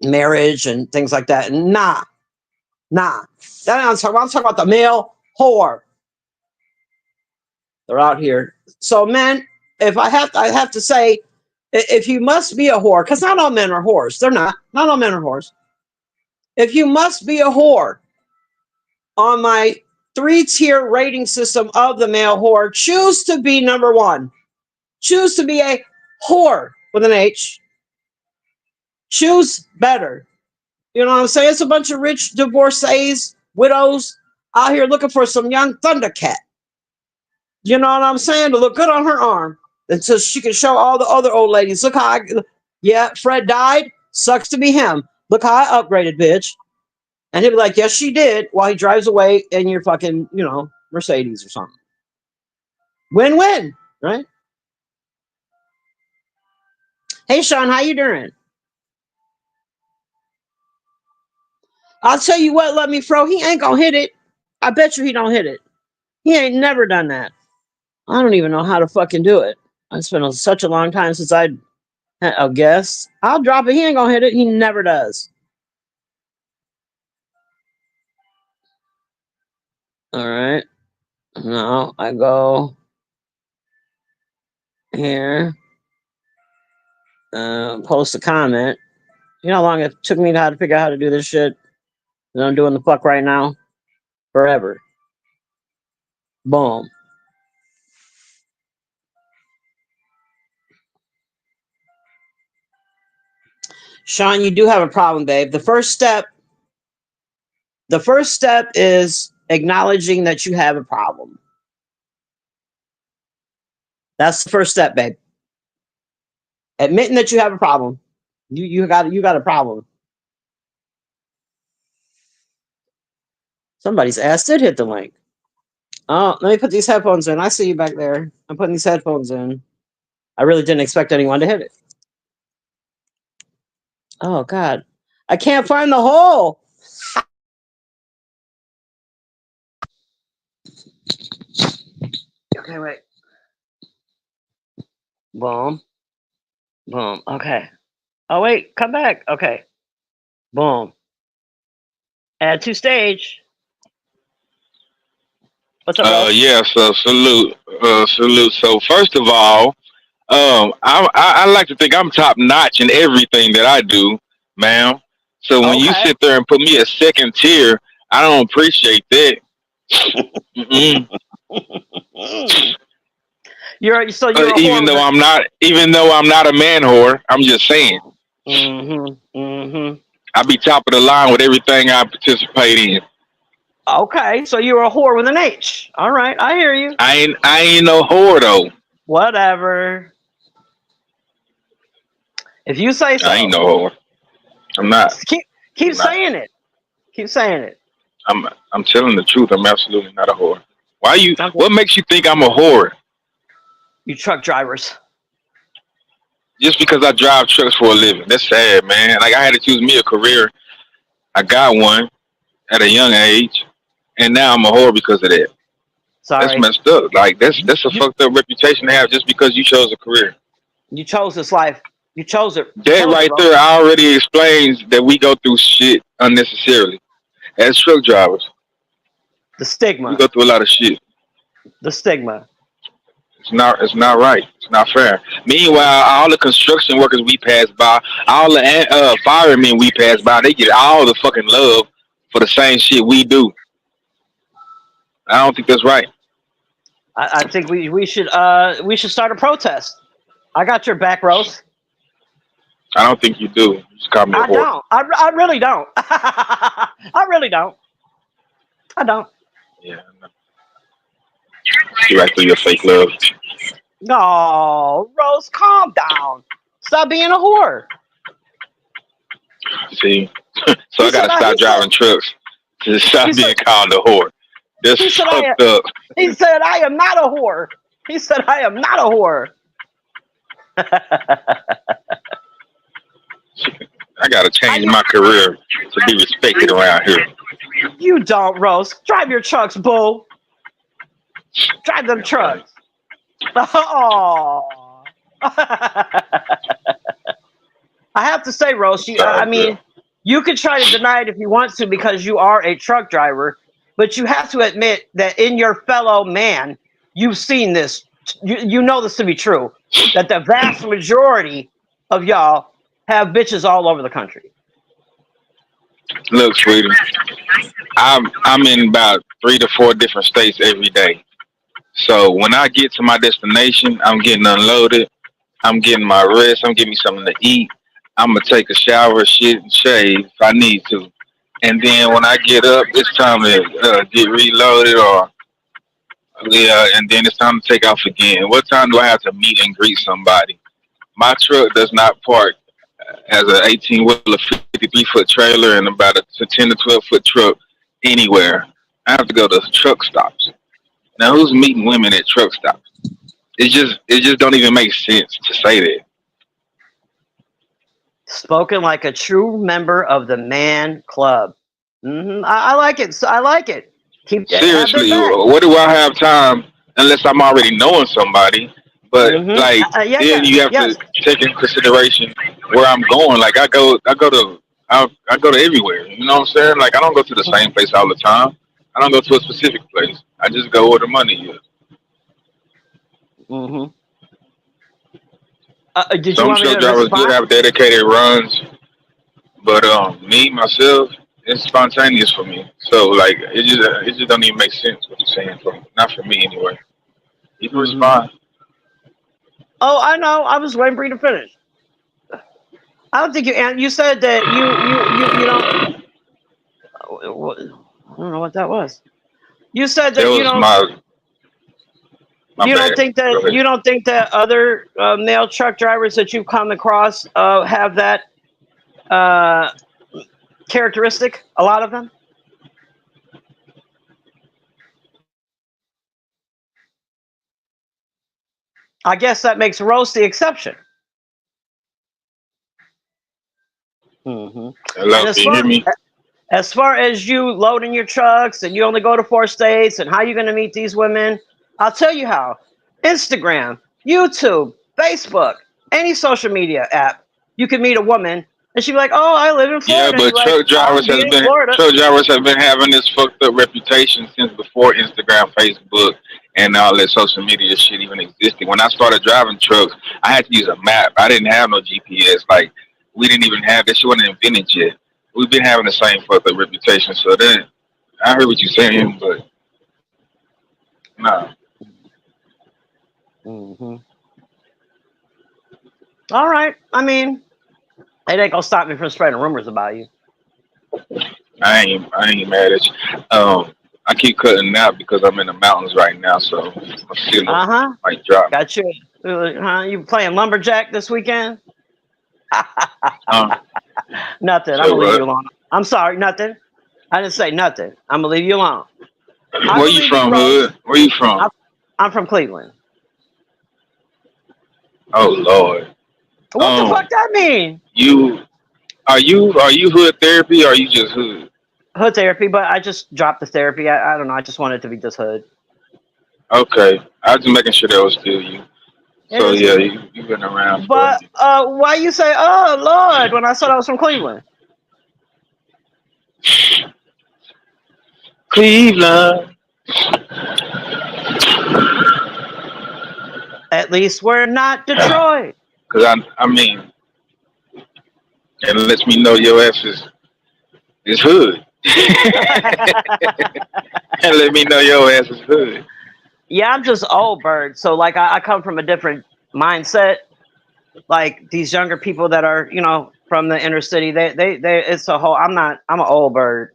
marriage and things like that. And nah. I'm talking about the male whore. They're out here. So men, if I have to say, if you must be a whore, because not all men are whores. They're not. Not all men are whores. If you must be a whore on my 3-tier rating system of the male whore, choose to be number one. Choose to be a whore with an H. Choose better. You know what I'm saying? It's a bunch of rich divorcees, widows out here looking for some young Thundercat. You know what I'm saying? To look good on her arm. And so she can show all the other old ladies. Look how yeah, Fred died. Sucks to be him. Look how I upgraded, bitch. And he'll be like, yes, she did, while he drives away in your fucking, Mercedes or something. Win-win, right? Hey, Sean, how you doing? I'll tell you what, Let Me Fro, he ain't gonna hit it. I bet you he don't hit it. He ain't never done that. I don't even know how to fucking do it. It's been such a long time since I had a guess. I'll drop it. He ain't gonna hit it. He never does. All right. Now I go here. Post a comment. You know how long it took me to figure out how to do this shit? And I'm doing the fuck right now. Forever. Boom. Sean, you do have a problem, babe. The first step is acknowledging that you have a problem. That's the first step, babe. Admitting that you have a problem. You got a problem. Somebody's ass did hit the link. Oh, let me put these headphones in. I see you back there. I'm putting these headphones in. I really didn't expect anyone to hit it. Oh God. I can't find the hole. Okay, wait. Boom. Boom. Okay. Oh wait, come back. Okay. Boom. Add to stage. What's up, Rose?
Yeah, so salute. So first of all, I like to think I'm top notch in everything that I do, ma'am. So when you
Okay.
sit there and put me a second tier, I don't appreciate that. Mm-mm.
You're a whore
Even
with
though
a
I'm not a man whore, I'm just saying
mm-hmm.
I be top of the line with everything I participate in.
Okay, so you're a whore with an H. All right, I hear you.
I ain't no whore though.
Whatever. If you say
I ain't
so.
no whore. I'm not.
Keep keep
I'm not.
saying it. Keep saying it.
I'm telling the truth. I'm absolutely not a whore. Why you?
Okay.
What makes you think I'm a whore?
You truck drivers.
Just because I drive trucks for a living. That's sad, man. Like I had to choose me a career. I got one at a young age, and now I'm a whore because of that. That's
Sorry.
messed up. Like
You,
that's a
you
fucked up reputation to have just because you chose a career.
you chose this life. You chose it. You
That
chose it,
right
bro.
there already explains that we go through shit unnecessarily. As truck drivers,
The
we
stigma.
go through a lot of shit.
The stigma.
It's not right. It's not fair. Meanwhile, all the construction workers we pass by, all the firemen we pass by, they get all the fucking love for the same shit we do. I don't think that's right.
I think we should start a protest. I got your back, Rose.
I don't think you do. You just call me a
I
whore.
don't. I really don't. I really don't. I don't.
Yeah, you right through your fake love.
No, Rose, calm down. Stop being a whore.
See, so
He
I
said.
gotta stop
He said.
driving trucks to
He
stop
said.
being called a whore. That's
He said.
fucked up.
He said I am not a whore. He said I am not a whore.
I gotta
I
change
am.
my career to be respected around here.
You don't, Rose. Drive your trucks, bull. Drive them
Yeah, right.
trucks. Oh. I have to say, Rose.
It's all
I
good.
mean, you could try to deny it if you want to because you are a truck driver, but you have to admit that in your fellow man, you've seen this. You know this to be true. That the vast majority of y'all have bitches all over the country.
Look, sweetie, I'm in about 3 to 4 different states every day. So when I get to my destination, I'm getting unloaded. I'm getting my rest. I'm getting me something to eat. I'm gonna take a shower, shit, and shave if I need to. And then when I get up, it's time to get reloaded, or yeah, and then it's time to take off again. What time do I have to meet and greet somebody? My truck does not park as an 18 wheeler, 53-foot trailer, and about a 10 to 12-foot truck anywhere. I have to go to truck stops. Now, who's meeting women at truck stops? It just don't even make sense to say that.
Spoken like a true member of the man club. I like it. I like it. Have their
Seriously,
back.
what do I have time unless I'm already knowing somebody? But like,
Yeah,
then
yeah,
you have to
yes.
take into consideration where I'm going. Like, I go to everywhere. You know what I'm saying? Like, I don't go to the same place all the time. I don't go to a specific place. I just go where the money is.
hmm did you
Some
want me
truck
to
drivers do
respond?
have dedicated runs, but me myself, it's spontaneous for me. So like, it just don't even make sense what you're saying. For not for me anyway. You can
hmm
respond.
Oh, I know. I was waiting for you to finish. I don't think you. And you said that you don't. I don't know what that was. You said
That
that
was my bad. Go ahead.
you don't think that other male truck drivers that you've come across have that uh, characteristic. A lot of them. I guess that makes Rose the exception. hmm
Hello,
And
can you hear me?
as far as you loading your trucks and you only go to 4 states and how you're going to meet these women, I'll tell you how. Instagram, YouTube, Facebook, any social media app, you can meet a woman And she'd be like, "Oh, I live in
Yeah,
Florida." And
but
you're like, "I'll be in Florida."
truck drivers have been having this fucked up reputation since before Instagram, Facebook, and all that social media shit even existed. When I started driving trucks, I had to use a map. I didn't have no GPS. Like we didn't even have that shit wasn't invented yet. We've been having the same fucked up reputation. So then I heard what you're saying, but no.
Hmm. All right. I mean, it ain't gonna stop me from spreading rumors about you.
I ain't mad at you. I keep cutting out because I'm in the mountains right now, so my signal
Uh-huh.
might drop.
Got you. You playing lumberjack this weekend?
Um,
Nothing. I'm
so
gonna leave you alone. I'm sorry. Nothing. I didn't say nothing. I'm gonna leave you alone. I
where you
believe you,
from,
Rose.
Hood? Where you from?
I'm from Cleveland.
Oh Lord.
What the fuck that mean?
You are you Hood therapy or are you just Hood?
Hood therapy, but I just dropped the therapy. I don't know. I just wanted it to be just hood.
Okay, I was just making sure that was still you.
It
So
is
yeah,
me.
you've been around for a
But
minute.
why you say, "Oh Lord," when I said I was from Cleveland?
Cleveland.
At least we're not Detroit.
Cause I mean, it lets me know your ass is Hood. And let me know your ass is Hood.
Yeah, I'm just old bird. So like I come from a different mindset. Like these younger people that are, from the inner city, they it's a whole I'm an old bird,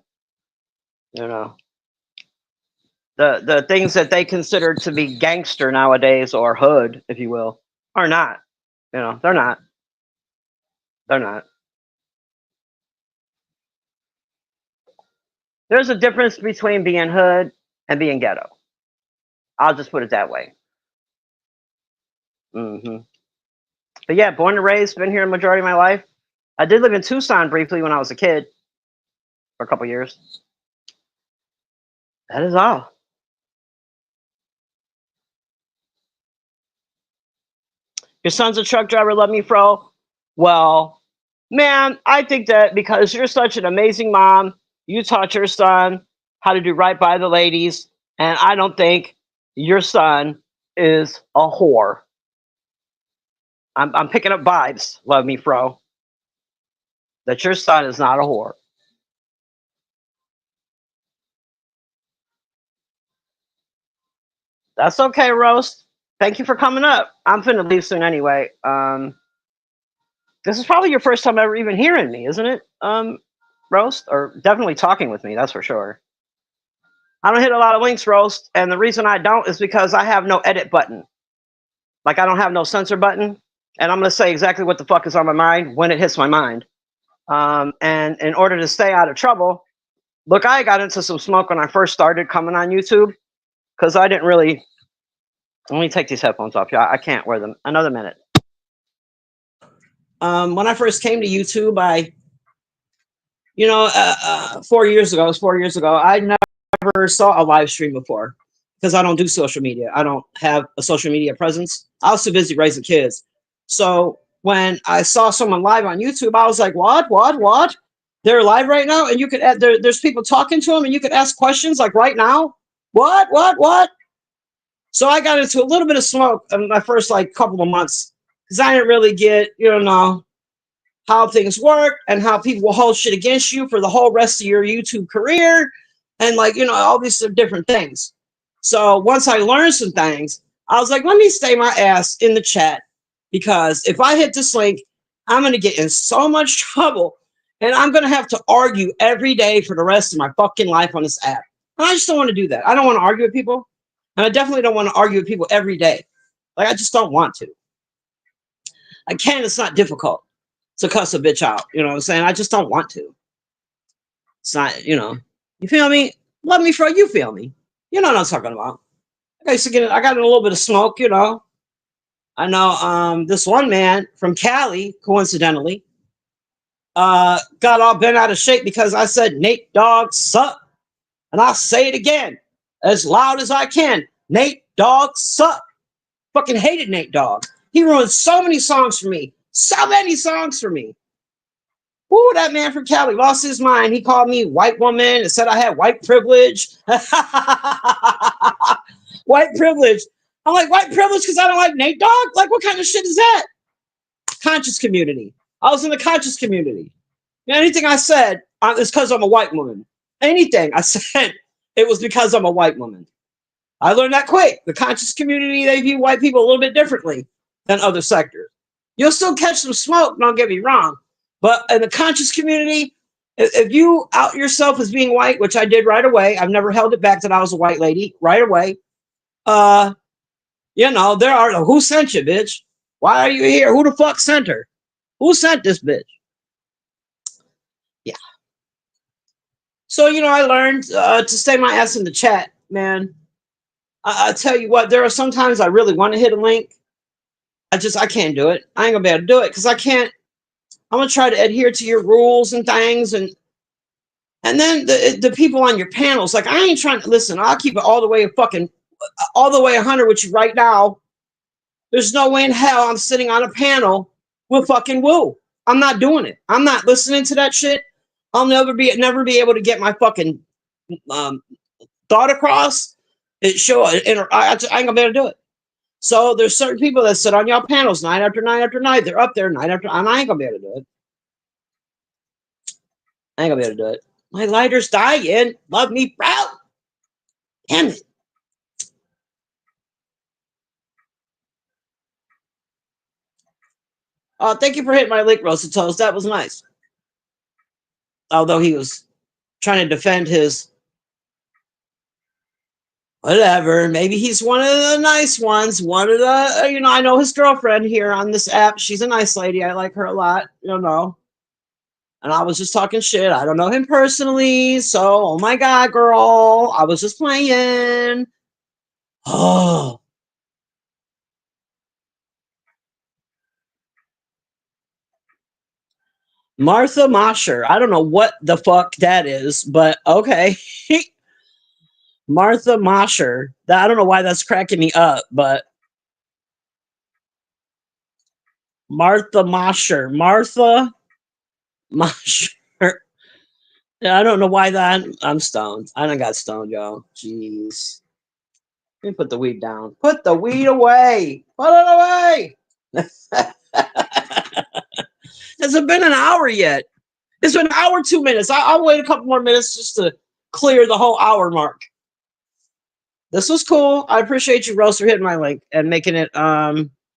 you know. The things that they consider to be gangster nowadays or hood, if you will, are not. They're not. They're not. There's a difference between being hood and being ghetto. I'll just put it that way. But yeah, born and raised, been here a majority of my life. I did live in Tucson briefly when I was a kid for a couple years. That is all. Your son's a truck driver, love me, fro. Well, man, I think that because you're such an amazing mom, you taught your son how to do right by the ladies, and I don't think your son is a whore. I'm picking up vibes, love me, fro, that your son is not a whore. That's okay, Roast. Thank you for coming up. I'm finna leave soon anyway. This is probably your first time ever even hearing me, isn't it? Roast, or definitely talking with me, that's for sure. I don't hit a lot of links, Roast, and the reason I don't is because I have no edit button. Like I don't have no censor button, and I'm gonna say exactly what the fuck is on my mind when it hits my mind. And in order to stay out of trouble, look, I got into some smoke when I first started coming on YouTube because I didn't really. Let me take these headphones off. Yeah, I can't wear them. Another minute. When I first came to YouTube, 4 years ago, it was 4 years ago, I never saw a live stream before because I don't do social media. I don't have a social media presence. I was too busy raising kids. So when I saw someone live on YouTube, I was like, what? They're live right now, and you could there's people talking to them, and you could ask questions like right now. What? So I got into a little bit of smoke in my first like couple of months because I didn't really get how things work and how people will hold shit against you for the whole rest of your YouTube career and all these different things. So once I learned some things, I was like, let me stay my ass in the chat because if I hit this link, I'm going to get in so much trouble and I'm going to have to argue every day for the rest of my fucking life on this app. And I just don't want to do that. I don't want to argue with people. And I definitely don't want to argue with people every day. Like, I just don't want to. I can, it's not difficult to cuss a bitch out. You know what I'm saying? I just don't want to. It's not, you feel me? Love me for you feel me. You know what I'm talking about. I got in a little bit of smoke, I know this one man from Cali, coincidentally, got all bent out of shape because I said Nate Dogg suck. And I'll say it again as loud as I can. Nate Dogg suck. Fucking hated Nate Dogg. He ruined so many songs for me. So many songs for me. Ooh, that man from Cali lost his mind. He called me white woman and said I had white privilege. White privilege. I'm like, white privilege because I don't like Nate Dogg? Like, what kind of shit is that? Conscious community. I was in the conscious community. Anything I said is because I'm a white woman. Anything I said, it was because I'm a white woman. I learned that quick. The conscious community, they view white people a little bit differently than other sectors. You'll still catch some smoke, don't get me wrong. But in the conscious community, if you out yourself as being white, which I did right away, I've never held it back that I was a white lady, right away. You know, there are, who sent you, bitch? Why are you here? Who the fuck sent her? Who sent this bitch? Yeah. So, you know, I learned to stay my ass in the chat, man. I tell you what, there are sometimes I really want to hit a link. I can't do it. I ain't gonna be able to do it because I can't. I'm gonna try to adhere to your rules and things, and then the people on your panels, like, I ain't trying to listen. I'll keep it all the way all the way 100 with you right now. There's no way in hell I'm sitting on a panel with fucking Woo. I'm not doing it. I'm not listening to that shit. I'll never be able to get my fucking thought across. I ain't gonna be able to do it. So there's certain people that sit on y'all panels night after night after night. They're up there night after, and I ain't gonna be able to do it. I ain't gonna be able to do it. My lighter's dying. Love me, proud. Damn it. Oh, thank you for hitting my link, Rosa Toast. That was nice. Although he was trying to defend his whatever. Maybe he's one of the nice ones. One of the, you know, I know his girlfriend here on this app. She's a nice lady. I like her a lot, you know. And I was just talking shit. I don't know him personally. So, oh my God, girl. I was just playing. Oh. Martha Mosher. I don't know what the fuck that is, but okay. Martha Mosher. I don't know why that's cracking me up, but Martha Mosher. Martha Mosher. Yeah, I don't know why that. I'm stoned. I done got stoned, y'all. Jeez. Let me put the weed down. Put the weed away. Put it away. Hasn't been an hour yet. It's been an hour, 2 minutes. I'll wait a couple more minutes just to clear the whole hour mark. This was cool. I appreciate you, Rose, for hitting my link and making it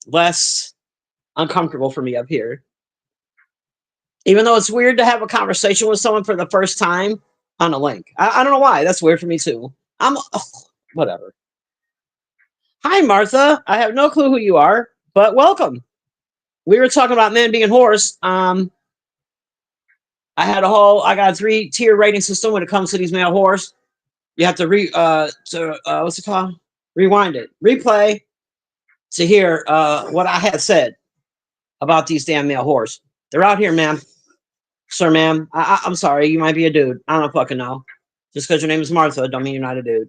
less uncomfortable for me up here. Even though it's weird to have a conversation with someone for the first time on a link. I don't know why. That's weird for me too. Whatever. Hi, Martha. I have no clue who you are, but welcome. We were talking about men being whores. I got a 3-tier rating system when it comes to these male whores. You have to what's it called? Rewind it. Replay to hear what I had said about these damn male whores. They're out here, ma'am. Sir, ma'am. I'm sorry. You might be a dude. I don't fucking know. Just because your name is Martha don't mean you're not a dude.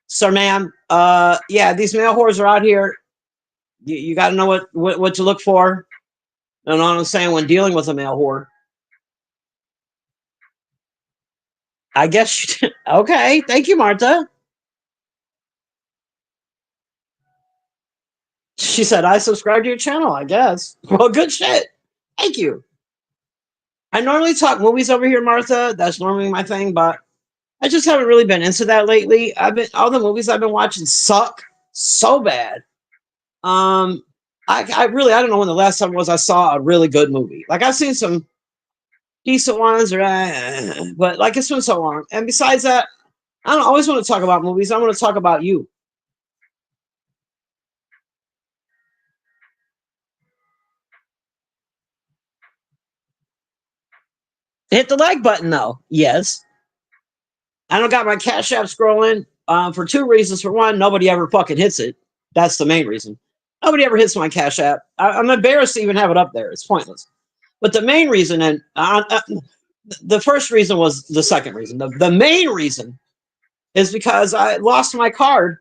Sir, ma'am. Yeah, these male whores are out here. You got to know what to look for. You know what I'm saying? When dealing with a male whore. I guess. Okay. Thank you, Martha. She said, I subscribe to your channel, I guess. Well, good shit. Thank you. I normally talk movies over here, Martha. That's normally my thing, but I just haven't really been into that lately. All the movies I've been watching suck so bad. I don't know when the last time was I saw a really good movie. Like, I've seen some decent ones, but like, it's been so long. And besides that, I don't always want to talk about movies. I want to talk about you. Hit the like button, though. Yes. I don't got my Cash App scrolling for 2 reasons. For one, nobody ever fucking hits it. That's the main reason. Nobody ever hits my Cash App. I'm embarrassed to even have it up there. It's pointless. But the main reason, and the first reason was the second reason. The main reason is because I lost my card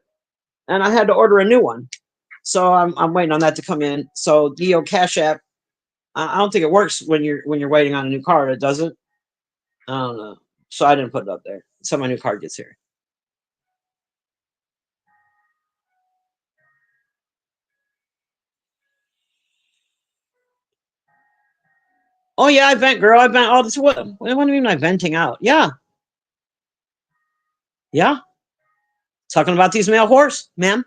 and I had to order a new one. So I'm waiting on that to come in. So, Cash App, I don't think it works when you're waiting on a new card. It doesn't. I don't know. So I didn't put it up there until my new card gets here. Oh yeah, I vent, girl. I vent. Oh, this what do you mean I'm venting out? Yeah. Yeah. Talking about these male whores, ma'am.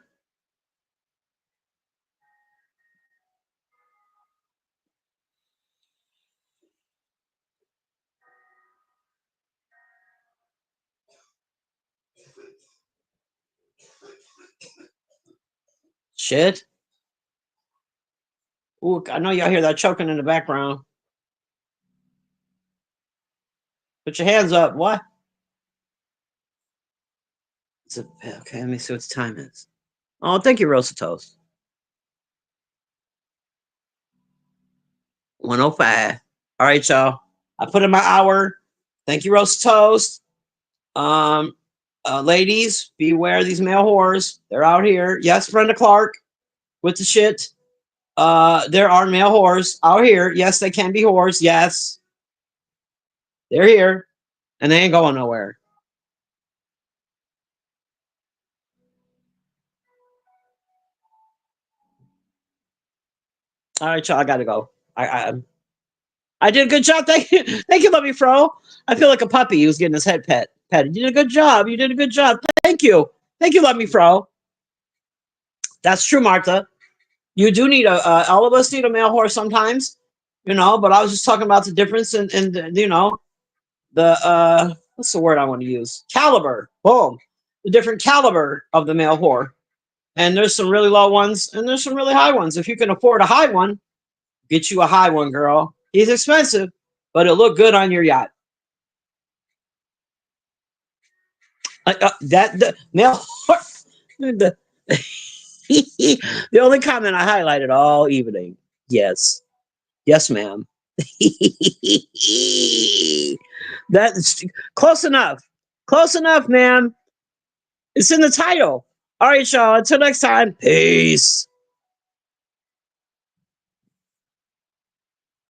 Shit. Ooh, I know y'all hear that choking in the background. Put your hands up. What? Okay, let me see what the time is. Oh, thank you, Rosa Toast. 105. All right, y'all. I put in my hour. Thank you, Rosa Toast. Ladies, beware these male whores. They're out here. Yes, Brenda Clark with the shit. There are male whores out here. Yes, they can be whores. Yes. They're here. And they ain't going nowhere. All right, y'all. I gotta go. I did a good job. Thank you. Thank you, Lovey Fro. I feel like a puppy who's getting his head petted. You did a good job. You did a good job. Thank you. Thank you, Lovey Fro. That's true, Martha. You do need all of us need a male horse sometimes, but I was just talking about the difference in the what's the word I want to use? Caliber. Boom. The different caliber of the male whore. And there's some really low ones and there's some really high ones. If you can afford a high one, get you a high one, girl. He's expensive, but it'll look good on your yacht. The male horse. The only comment I highlighted all evening. Yes. Yes, ma'am. That's close enough. Close enough, ma'am. It's in the title. All right, y'all. Until next time. Peace.